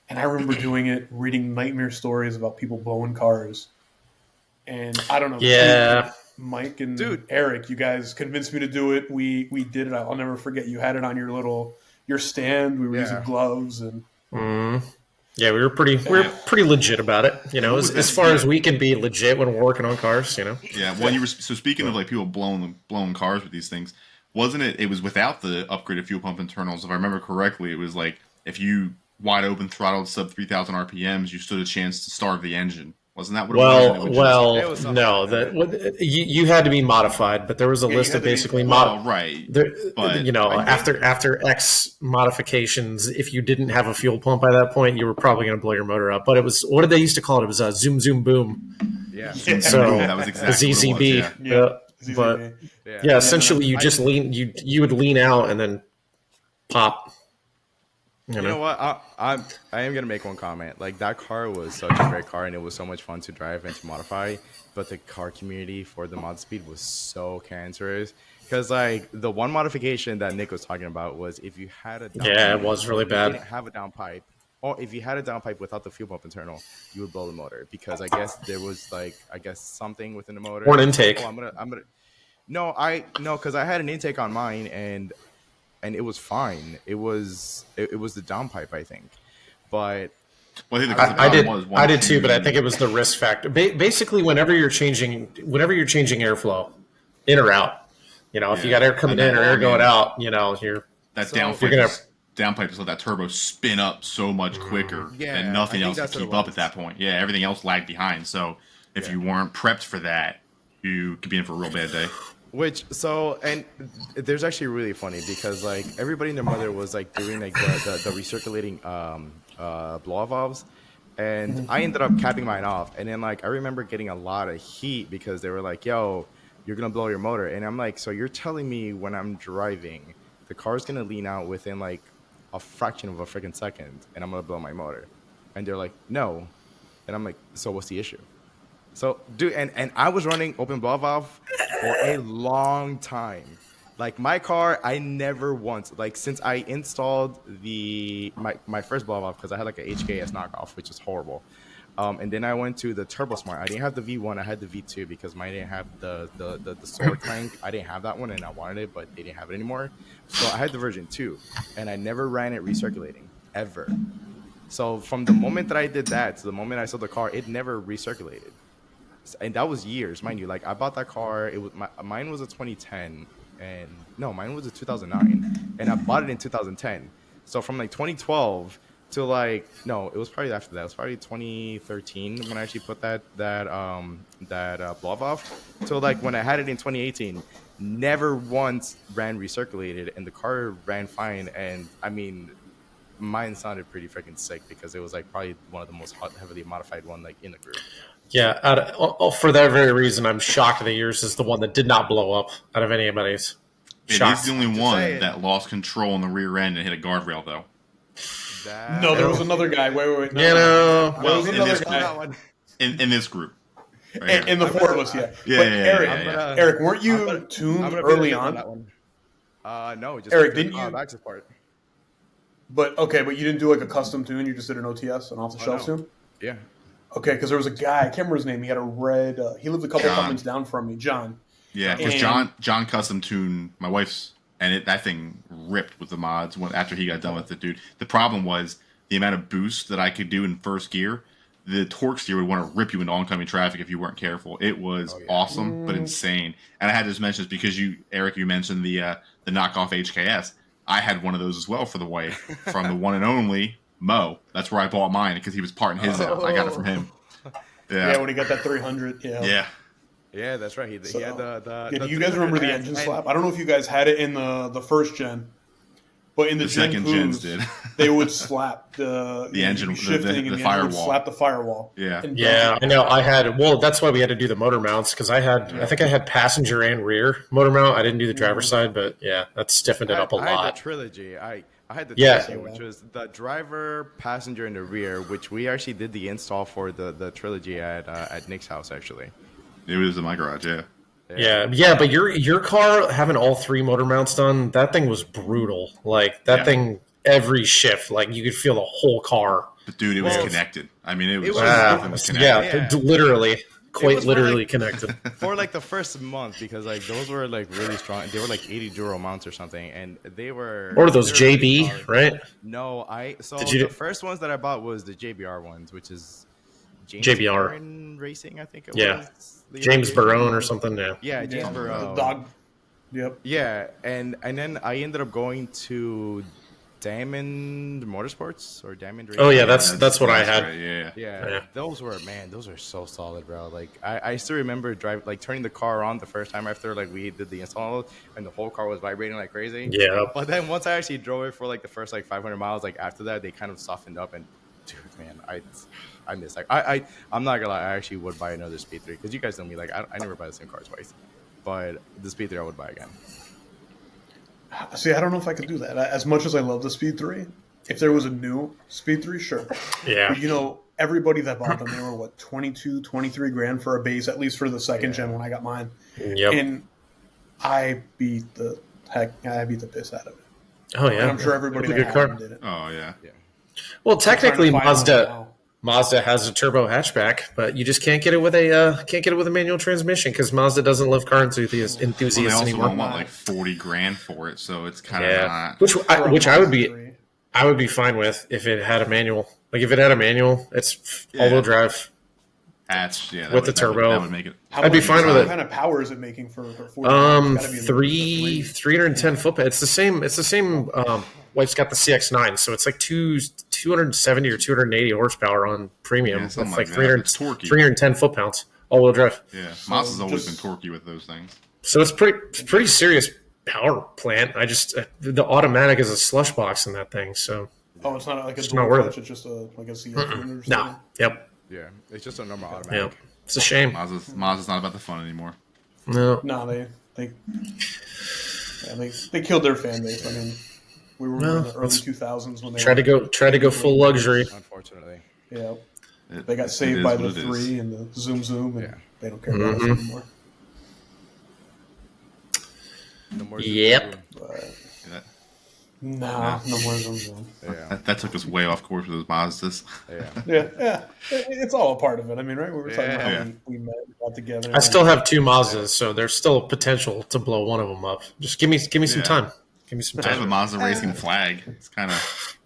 And I remember doing it, reading nightmare stories about people blowing cars. And I don't know. Yeah. Mike and Eric, you guys convinced me to do it. We did it. I'll never forget. You had it on your stand. We were using gloves and. Yeah, we were pretty legit about it. As far as we can be legit when we're working on cars. Yeah. Well, so speaking of like people blowing cars with these things, wasn't it? It was without the upgraded fuel pump internals. If I remember correctly, it was like if you wide open throttled sub 3,000 RPMs, you stood a chance to starve the engine. Wasn't that what it was? No. You had to be modified, but there was a list of basically right. After X modifications, if you didn't have a fuel pump by that point, you were probably going to blow your motor up. But it was, what did they used to call it? It was zoom zoom boom. Yeah. So that was exactly the ZZB. But essentially, you just you would lean out and then pop. You know what? I am gonna make one comment. Like, that car was such a great car, and it was so much fun to drive and to modify. But the car community for the mod speed was so cancerous. Because like the one modification that Nick was talking about was if you had a it was really bad. You didn't have a downpipe, or if you had a downpipe without the fuel pump internal, you would blow the motor. Because I guess there was something within the motor or an intake. No, because I had an intake on mine and it was fine. It was the downpipe, I think. But I did too, but I think it was the risk factor. Basically, whenever you're changing airflow, in or out, if you got air coming in or air going out, downpipe just let that turbo spin up so much quicker, and nothing else could keep up at that point. Yeah, everything else lagged behind. So if you weren't prepped for that, you could be in for a real bad day. And there's actually really funny because like everybody and their mother was like doing like the recirculating blow valves, and I ended up capping mine off, and then like I remember getting a lot of heat because they were like, "Yo, you're gonna blow your motor," and I'm like, "So you're telling me when I'm driving, the car's gonna lean out within like a fraction of a freaking second, and I'm gonna blow my motor?" And they're like, "No," and I'm like, "So what's the issue?" So, dude, and I was running open blow valve for a long time. Like, my car, I never once, like, since I installed my first blow valve, because I had like a HKS knockoff, which is horrible. And then I went to the Turbo Smart. I didn't have the V1, I had the V2 because mine didn't have the solar tank. I didn't have that one, and I wanted it, but they didn't have it anymore. So I had the version 2, and I never ran it recirculating, ever. So from the moment that I did that to the moment I sold the car, it never recirculated. And that was years, mind you. Like, I bought that car. It was mine was a 2010, and no, mine was a 2009, and I bought it in 2010. So from like 2012 to like it was probably after that. It was probably 2013 when I actually put that blow off. So like when I had it in 2018, never once ran recirculated, and the car ran fine. And I mean, mine sounded pretty freaking sick because it was like probably one of the most heavily modified one like in the group. Yeah, for that very reason, I'm shocked that yours is the one that did not blow up out of anybody's. He's the only one that lost control in the rear end and hit a guardrail, though. No, there was another guy. Wait. No. Well, in this group. Right in the four of us, yeah. Eric, weren't you tuned early on? No, just Eric, didn't you? Back support. But you didn't do like a custom tune. You just did an OTS, an off-the-shelf tune. Yeah. Okay, because there was a guy, I can't remember his name. He had a red. He lived a couple apartments down from me, John. Yeah, because John custom tuned my wife's, and that thing ripped with the mods after he got done with it, dude. The problem was the amount of boost that I could do in first gear. The torque steer would want to rip you into oncoming traffic if you weren't careful. It was awesome, but insane. And I had to mention this because Eric, you mentioned the knockoff HKS. I had one of those as well for the wife from the one and only Mo. That's where I bought mine because he was parting his out. I got it from him. Yeah, when he got that 300. Yeah, that's right. He had the do you guys remember the engine slap? I don't know if you guys had it in the first gen, But in the, The Gen second gens 2s, did. they would slap the engine- shifting, the and the engine firewall. would slap the firewall. Yeah. And Yeah, I know. I had that's why we had to do the motor mounts because I think I had passenger and rear motor mount. I didn't do the driver's side, but yeah, that stiffened it up a I had lot. the trilogy. I had the Yeah. trilogy, which was the driver, passenger, and the rear, which we actually did the install for the trilogy at Nick's house actually. It was in my garage. Yeah. Yeah, but your car having all 3 motor mounts done, that thing was brutal. Like that Yeah. thing, every shift, like you could feel the whole car. But dude, it was Well, connected. I mean, it was, was- nothing was connected. yeah, Yeah. literally, quite was for, literally like- connected. For like the first month, because like those were like really strong. They were like 80 Duro mounts or something, and they were. Or those they were really JB, solid. right? No, so Did you the do- first ones that I bought was the JBR ones, which is James JBR. Barron Racing, I think it Yeah. was. the James abbreviation. Barone or something. Yeah. Yeah, James Yeah, Barone. the dog. Yep. Yeah, and then I ended up going to Diamond Motorsports or Diamond Racing. Oh yeah, that's what I had. right, yeah. Yeah, those were so solid, bro. Like I still remember turning the car on the first time after like we did the install, and the whole car was vibrating like crazy. Yeah. But then once I actually drove it for like the first like 500 miles, like after that they kind of softened up, and dude, man, I miss like I'm not gonna lie, I actually would buy another Speed 3 because you guys know me, like I never buy the same car twice, but the Speed 3 I would buy again. See, I don't know if I could do that. As much as I love the Speed 3, if there was a new Speed 3, sure. Yeah. But, you know, everybody that bought them, they were, what, 22, 23 grand for a base, at least for the second gen when I got mine. Yep. And I beat the piss out of it. Oh yeah. And I'm sure everybody It's a that good had car. them did it. Oh yeah. Well, technically, I'm trying to find one now. Mazda has a turbo hatchback, but you just can't get it with a manual transmission because Mazda doesn't love car enthusiasts Well, they also anymore. don't want like 40 grand for it, so it's kind of Yeah, not. which I would be Three. I would be fine with if it had a manual. Like if it had a manual, it's all-wheel drive. Hatch, yeah, With the turbo. that would make it. I'd be fine with What it. kind of power is it making for 40? It's gotta be in the 310 foot. It's the same. It's the same. Well, it's got the CX-9, so it's like 270 or 280 horsepower on premium Yeah, with something like like that. 300, It's torquey. 310 foot pounds, all-wheel drive. Yeah, Mazda's always just- been torquey with those things. So it's pretty serious power plant. I just the automatic is a slush box in that thing. So Oh, it's not like a It's dual not worth clutch. It's just like a CF unit or something. no, yep, Yeah, it's just a normal yep. automatic. It's a shame. Mazda's not about the fun anymore. No, No, they killed their fan base. I mean, we were in the early 2000s when they try to go full luxury. Unfortunately. Yeah, It- they got it saved is by what the it is. 3 and the zoom, and Yeah. they don't care about Mm-hmm. us anymore. No more Yep. But That, nah, no more zoom. Yeah, that took us way off course with those Mazdas. yeah. Yeah. It's all a part of it. I mean, right? We were talking about Yeah. how we met, we got together. I still have 2 Mazdas, so there's still potential to blow one of them up. Just give me some Yeah. time. Give me some I have a time. Mazda racing flag. It's kind of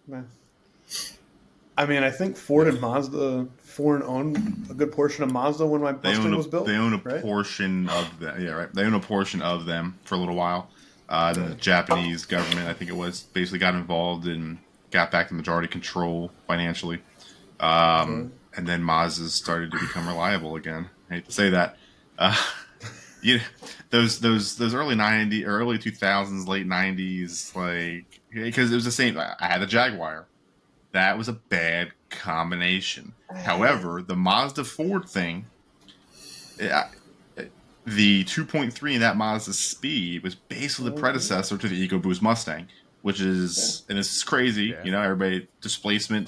I mean, I think Ford and Mazda, Ford owned a good portion of Mazda when my Mustang was built. they own a right? portion of that. Yeah, right. They own a portion of them for a little while. Then the Japanese government, I think it was, basically got involved and got back the majority control financially. And then Mazdas started to become reliable again. I hate to say that. Those early 90s or early 2000s, late 90s, like, because it was the same. I had a Jaguar. That was a bad combination. However, the Mazda Ford thing, the 2.3 in that Mazda Speed was basically the predecessor to the EcoBoost Mustang, which is, and this is crazy, Yeah. you know, everybody displacement, and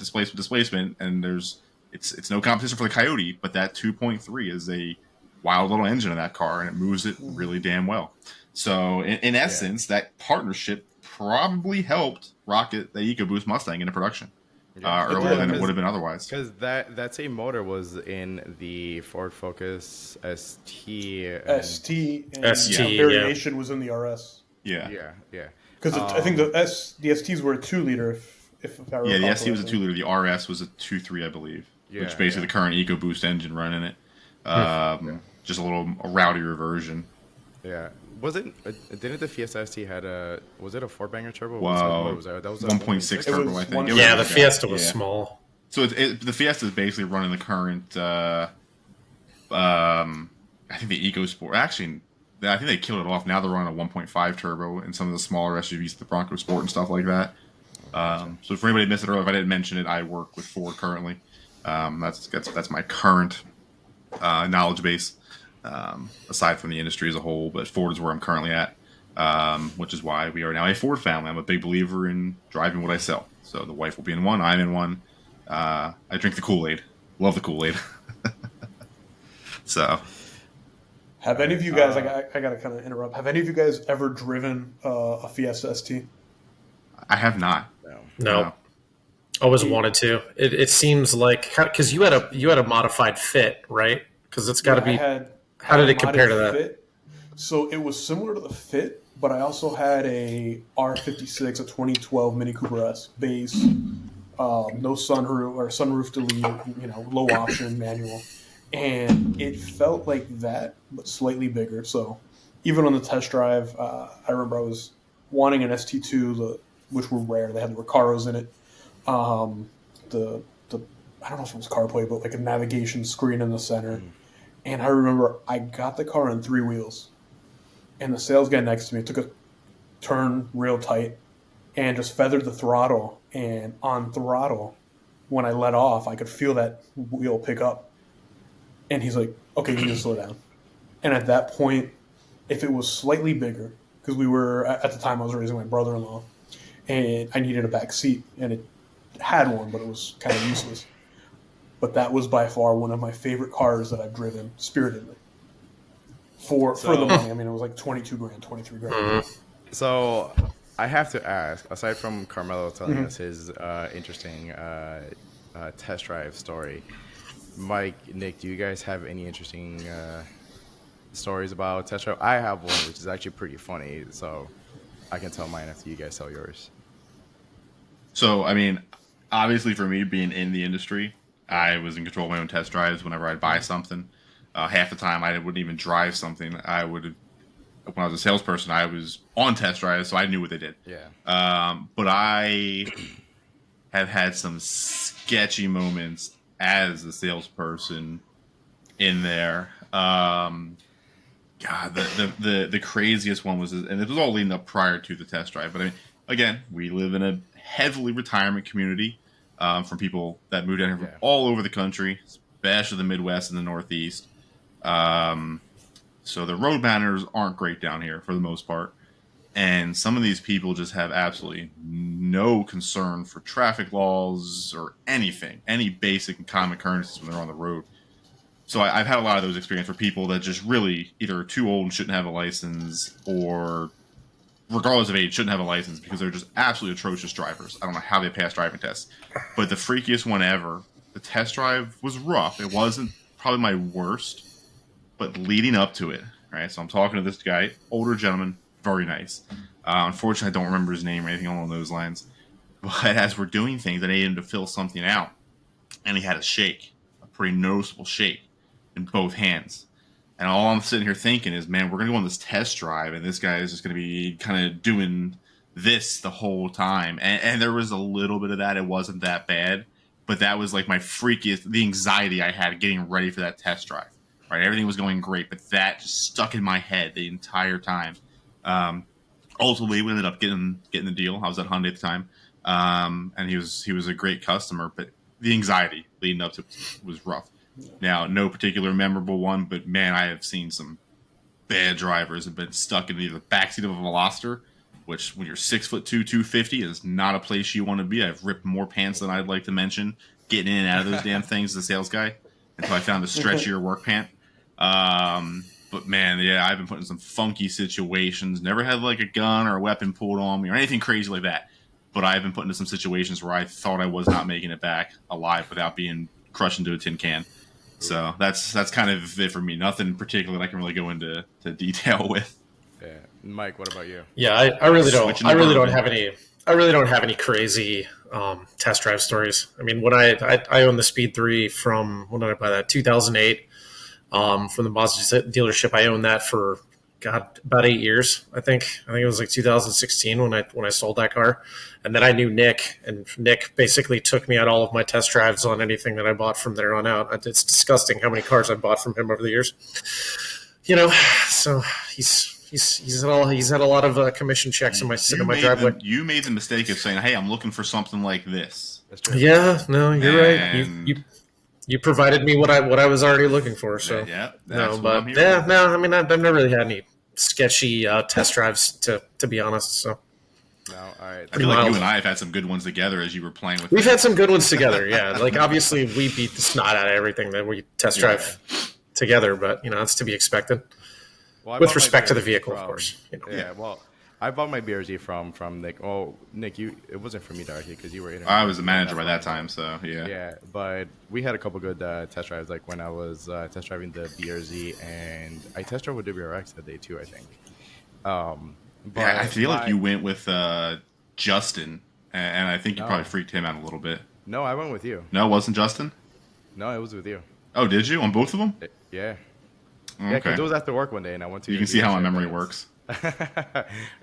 it's no competition for the Coyote, but that 2.3 is a wild little engine in that car, and it moves it really damn well. So, in essence, that partnership probably helped rocket the EcoBoost Mustang into production earlier than it would have been otherwise. Because that same motor was in the Ford Focus ST. ST and ST, the variation was in the RS. Yeah. Yeah. Because I think the STs were a 2-liter. If I recall Yeah, the ST was a correctly. 2-liter. The RS was a 2.3, I believe, Yeah, which basically the current EcoBoost engine running it. Just a rowdier version. Yeah. Was it? Didn't the Fiesta ST had a? Was it a 4-banger turbo? Wow. What was that? That was a 1.6 It turbo, was I think. one- It was- Yeah, the Fiesta was yeah. small. So the Fiesta is basically running the current. I think the EcoSport. Actually, I think they killed it off. Now they're running a 1.5 turbo in some of the smaller SUVs, the Bronco Sport and stuff like that. So for anybody who missed it earlier, if I didn't mention it, I work with Ford currently. That's my current knowledge base, aside from the industry as a whole. But Ford is where I'm currently at, which is why we are now a Ford family. I'm a big believer in driving what I sell. So the wife will be in one, I'm in one. I drink the Kool-Aid. Love the Kool-Aid. So, Have any of you guys? I gotta kind of interrupt. Have any of you guys ever driven a Fiesta ST? I have not. No. Always wanted to. It seems like because you had a modified Fit, right? Because it's got to be. How did it compare to that? Fit. So it was similar to the Fit, but I also had a R56, a 2012 Mini Cooper S base, no sunroof delete, low option manual, and it felt like that, but slightly bigger. So even on the test drive, I remember I was wanting an ST2, which were rare. They had the Recaros in it. The I don't know if it was CarPlay, but like a navigation screen in the center. And I remember I got the car on 3 wheels, and the sales guy next to me took a turn real tight and just feathered the throttle. And on throttle, when I let off, I could feel that wheel pick up. And he's like, "Okay, you need to slow down." And at that point, if it was slightly bigger, because we were at the time I was raising my brother-in-law, and I needed a back seat, and it had one, but it was kind of useless. But that was by far one of my favorite cars that I've driven spiritedly. For the money, I mean, it was like 22 grand, 23 grand. So I have to ask, aside from Carmelo telling us his interesting test drive story, Mike, Nick, do you guys have any interesting stories about test drive? I have one, which is actually pretty funny, so I can tell mine after you guys tell yours. So, I mean, obviously for me, being in the industry, I was in control of my own test drives whenever I'd buy something. Half the time, I wouldn't even drive something. When I was a salesperson, I was on test drives, so I knew what they did. Yeah. But I have had some sketchy moments as a salesperson in there. God, the craziest one was, and it was all leading up prior to the test drive. But I mean, again, we live in a heavily retirement community from people that moved down here from all over the country, especially the Midwest and the Northeast. So the road manners aren't great down here for the most part. And some of these people just have absolutely no concern for traffic laws or anything, any basic and common courtesies when they're on the road. So I've had a lot of those experiences for people that just really either are too old and shouldn't have a license, or regardless of age, shouldn't have a license because they're just absolutely atrocious drivers. I don't know how they pass driving tests. But the freakiest one ever, the test drive was rough. It wasn't probably my worst, but leading up to it, right? So I'm talking to this guy, older gentleman, very nice. Unfortunately, I don't remember his name or anything along those lines. But as we're doing things, I needed him to fill something out. And he had a shake, a pretty noticeable shake in both hands. And all I'm sitting here thinking is, man, we're going to go on this test drive, and this guy is just going to be kind of doing this the whole time. And there was a little bit of that. It wasn't that bad. But that was like my freakiest, the anxiety I had getting ready for that test drive. Right? Everything was going great, but that just stuck in my head the entire time. Ultimately, we ended up getting the deal. I was at Hyundai at the time. And he was a great customer, but the anxiety leading up to it was rough. Now, no particular memorable one, but man, I have seen some bad drivers have been stuck in either the backseat of a Veloster, which when you're 6'2", 250 is not a place you want to be. I've ripped more pants than I'd like to mention getting in and out of those damn things as a sales guy until I found the stretchier work pant. But man, yeah, I've been put in some funky situations. Never had like a gun or a weapon pulled on me or anything crazy like that. But I've been put into some situations where I thought I was not making it back alive without being crushed into a tin can. So that's kind of it for me. Nothing particular that I can really go into detail with. Yeah, Mike, what about you? Yeah, I really don't. I really don't have any. I really don't have any crazy test drive stories. I mean, when I own the Speed 3 from, when did I buy that? 2008 from the Mazda dealership. I owned that for about 8 years. I think it was like 2016 when I sold that car. And then I knew Nick, and Nick basically took me on all of my test drives on anything that I bought from there on out. It's disgusting how many cars I bought from him over the years. you know, so he's had a lot of commission checks in my driveway. You made the mistake of saying, "Hey, I'm looking for something like this." That's true. Yeah, no, you're right. And- You provided me what I was already looking for. So yeah, no, that's what but I'm here yeah, for. no. I mean, I've never really had any sketchy test drives to be honest. So No, all right. I feel like Wild. you and I have had some good ones together as you were playing with. we've them. had some good ones together. Yeah, like obviously we beat the snot out of everything that we test drive together, but that's to be expected. Well, I With bought my respect to the BRZ vehicle, of from- course. Yeah, well, I bought my BRZ from Nick. Oh, Nick, it wasn't for me directly because you were in. I was the manager by that time, so yeah. Yeah, but we had a couple good test drives, like when I was test driving the BRZ, and I test drove with WRX that day too, I think. But Yeah, I feel like my- you went with Justin, and I think you No. probably freaked him out a little bit. No, I went with you. No, it wasn't Justin? No, it was with you. Oh, did you? On both of them? Yeah. Yeah, because Okay. it was after work one day, and I went to. You your can see how my dealership, memory and- works.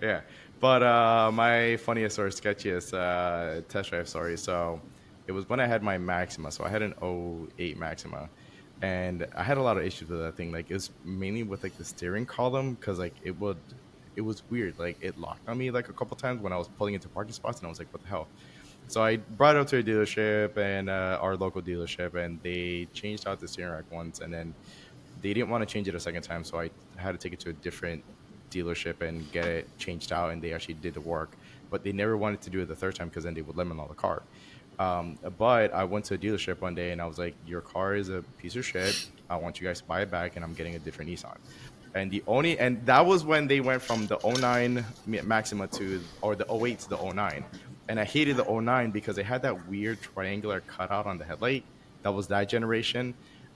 Yeah, but my funniest or sketchiest test drive story. So it was when I had my Maxima. So I had an '08 Maxima, and I had a lot of issues with that thing. Like it was mainly with like the steering column, because like it was weird. Like it locked on me like a couple times when I was pulling into parking spots, and I was like, what the hell? So I brought it up to a dealership, and our local dealership, and they changed out the steering rack once, and then they didn't want to change it a second time, so I had to take it to a different dealership and get it changed out, and they actually did the work. But they never wanted to do it the third time because then they would lemon all the car. But I went to a dealership one day and I was like, your car is a piece of shit. I want you guys to buy it back, and I'm getting a different Nissan. And that was when they went from the '09 Maxima or the '08 to the '09. And I hated the '09 because it had that weird triangular cutout on the headlight. That was that generation.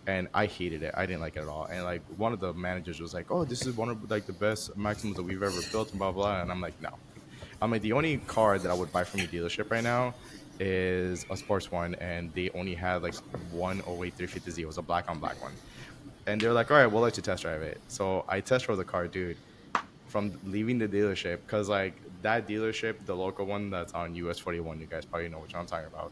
And I hated it. I didn't like it at all. And like one of the managers was like, "Oh, this is one of like the best Maximas that we've ever built," and blah blah. And I'm like, "No." I'm like, the only car that I would buy from your dealership right now is a sports one, and they only had like one '08 350Z. It was a black on black one. And they're like, "All right, we'll let you test drive it." So I test drove the car, dude. From leaving the dealership, because like that dealership, the local one that's on US 41, you guys probably know which one I'm talking about.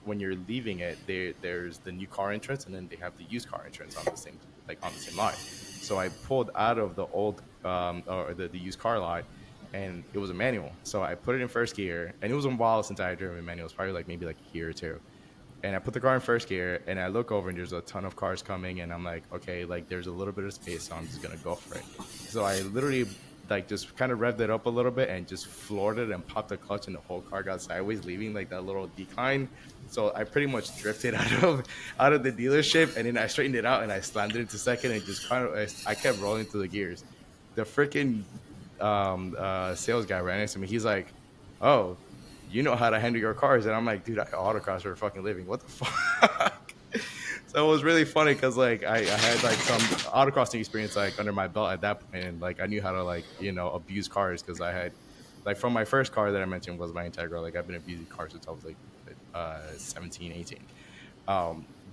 When you're leaving it, there's the new car entrance, and then they have the used car entrance on the same lot. So I pulled out of the old or the used car lot, and it was a manual. So I put it in first gear, and it was a while since I had driven a manual. It was probably maybe a year or two. And I put the car in first gear, and I look over, and there's a ton of cars coming, and I'm like, okay, like there's a little bit of space, so I'm just gonna go for it. So I literally just kind of revved it up a little bit and just floored it and popped the clutch, and the whole car got sideways, leaving like that little decline. So I pretty much drifted out of the dealership, and then I straightened it out and I slammed it into second, and just kind of I kept rolling through the gears. The freaking sales guy ran into me. He's like, "Oh, you know how to handle your cars," and I'm like, "Dude, I autocross for a fucking living. What the fuck?" So it was really funny because like I had like some autocrossing experience like under my belt at that point, and like I knew how to abuse cars, because I had like from my first car that I mentioned was my Integra. Like I've been abusing cars since I was like 17, 18.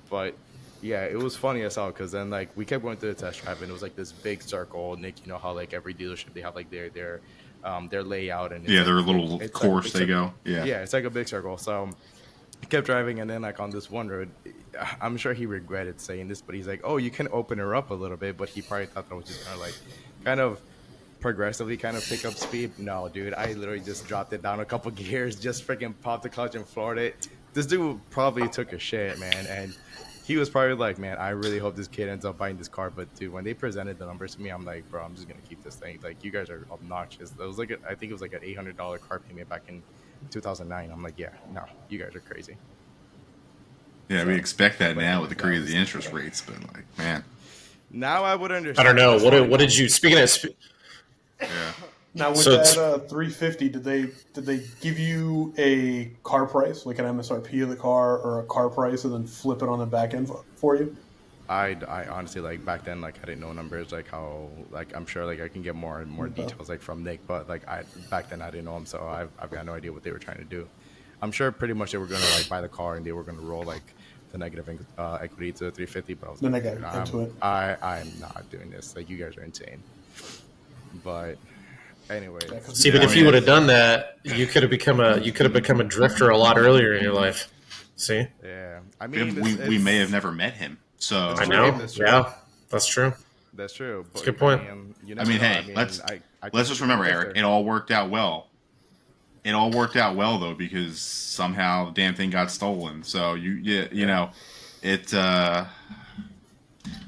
But yeah, it was funny as hell, because then like we kept going through the test drive, and it was like this big circle. Nick, you know how like every dealership they have like their layout, and it's, Yeah, like, their little it's like a course big they circle. go. Yeah. Yeah, it's like a big circle. So I kept driving, and then like on this one road, I'm sure he regretted saying this, but he's like, "Oh, you can open her up a little bit," but he probably thought that was just kind of progressively kind of pick up speed. No, dude, I literally just dropped it down a couple gears, just freaking popped the clutch and floored it. This dude probably took a shit, man, and he was probably like, "Man, I really hope this kid ends up buying this car." But dude, when they presented the numbers to me, I'm like, "Bro, I'm just gonna keep this thing. Like, you guys are obnoxious." It was like I think it was like an $800 car payment back in 2009. I'm like, "Yeah, no, you guys are crazy." Yeah, we expect that now with the crazy interest rates, but like, man, Now I would understand. I don't know. What did you? Speaking of, yeah. Now with So that it's- 350, did they give you a car price, like an MSRP of the car or a car price, and then flip it on the back end for you? I honestly, like, back then, like, I didn't know numbers, like how, like, I'm sure like I can get more and more details like from Nick, but like back then I didn't know him, so I've got no idea what they were trying to do. I'm sure pretty much they were gonna like buy the car and they were gonna roll like the negative equity to the 350, but I was Then like, they "Dude, got into it. I'm not doing this. Like, you guys are insane." But anyway, Yeah, 'cause- see, but if you would have done that, you could have become a drifter a lot earlier in your life. See, yeah, I mean, We may have never met him, so I know. That's true. Yeah, that's true. That's true. But, a good point. You I mean, never know. hey, let's I let's just remember, there. Eric. It all worked out well. It all worked out well though, because somehow the damn thing got stolen. So you know, it Well,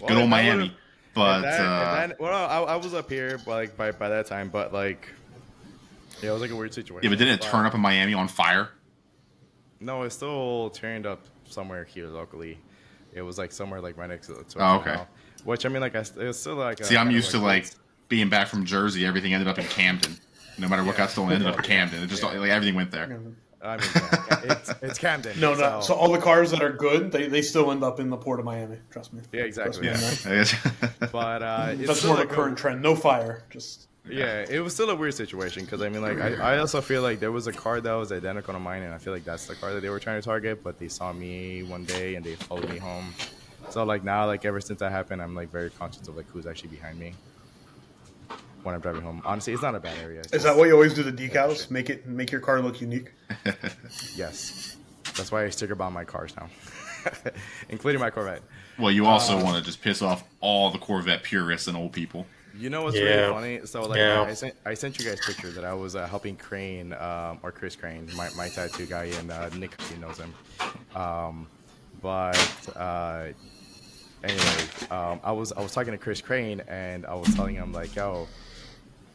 good old if that Miami. would've- But well, I was up here like by that time, but like, yeah, it was like a weird situation. yeah, but didn't it But- turn up in Miami on fire? No, it's still turned up somewhere here locally. It was like somewhere like right next to Oh, okay. now. Which I mean, like it's still like. See, I'm kind of used to like being back from Jersey. Everything ended up in Camden. No matter what got stolen, ended up in Camden. It just like everything went there. I mean, yeah, it's Camden. No, no. So all the cars that are good, they still end up in the port of Miami. Trust me. Yeah, exactly. Trust me Yeah. on that. But it's That's still more like the current trend. No fire. Just Yeah, it was still a weird situation because I mean, like, I also feel like there was a car that was identical to mine, and I feel like that's the car that they were trying to target. But they saw me one day and they followed me home. So like now, like ever since that happened, I'm like very conscious of like who's actually behind me when I'm driving home. Honestly, it's not a bad area. It's is just- that what you always do? The decals make your car look unique. Yes, that's why I sticker bomb my cars now, including my Corvette. Well, you also want to just piss off all the Corvette purists and old people. You know what's Yeah. really funny? So like Yeah. I sent you guys pictures that I was helping Crane or Chris Crane, my tattoo guy, and Nick he knows him. Anyways, I was talking to Chris Crane and I was telling him like, yo,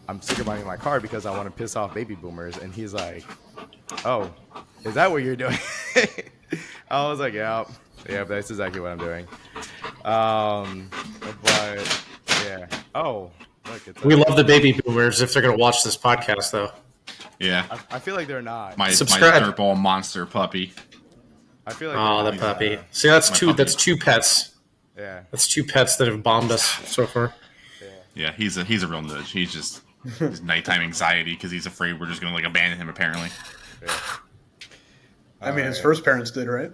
I'm sticker binding my car because I want to piss off baby boomers, and he's like, oh, is that what you're doing? I was like, yeah, that's exactly what I'm doing. But yeah. Oh, look, it's We love the baby boomers if they're going to watch this podcast, though. Yeah, I feel like they're not. my Subscribe. dirtball monster puppy. I feel like Oh, they're the not. puppy. See, that's My two. puppy. That's two pets. Yeah. That's two pets that have bombed us so far. Yeah, he's a real nudge. He's just his nighttime anxiety because he's afraid we're just gonna like abandon him. Apparently, I mean, his first parents did, right?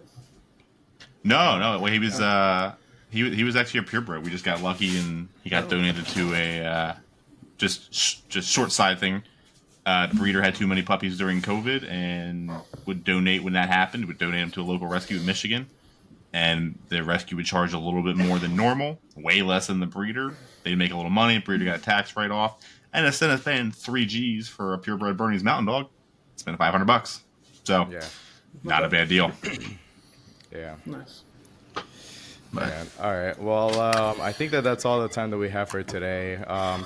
no. Well, he was he was actually a purebred. We just got lucky and he got donated to a just short side thing. The breeder had too many puppies during COVID and would donate when that happened. Would donate them to a local rescue in Michigan, and the rescue would charge a little bit more than normal, way less than the breeder. They'd make a little money. Breeder got a tax write off, and instead of paying $3 for a purebred Bernese Mountain Dog, spent $500. So, Yeah. not a bad deal. Yeah. Nice. But Man. All right. Well, I think that's all the time that we have for today.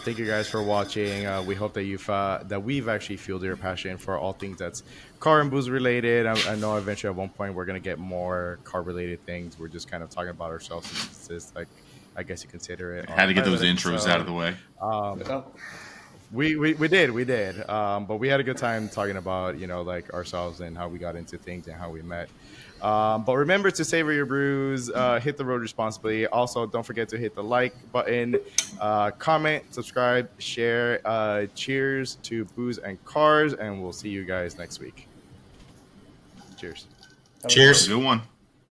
Thank you guys for watching. We hope that we've actually fueled your passion for all things that's car and booze related. I know eventually at one point we're gonna get more car related things. We're just kind of talking about ourselves. It's just like, I guess you consider it. had to get those pilot intros episode. out of the way. Yeah. We did. But we had a good time talking about, like ourselves and how we got into things and how we met. But remember to savor your brews, hit the road responsibly. Also, don't forget to hit the like button, comment, subscribe, share. Cheers to booze and cars, and we'll see you guys next week. Cheers. Cheers. Good one.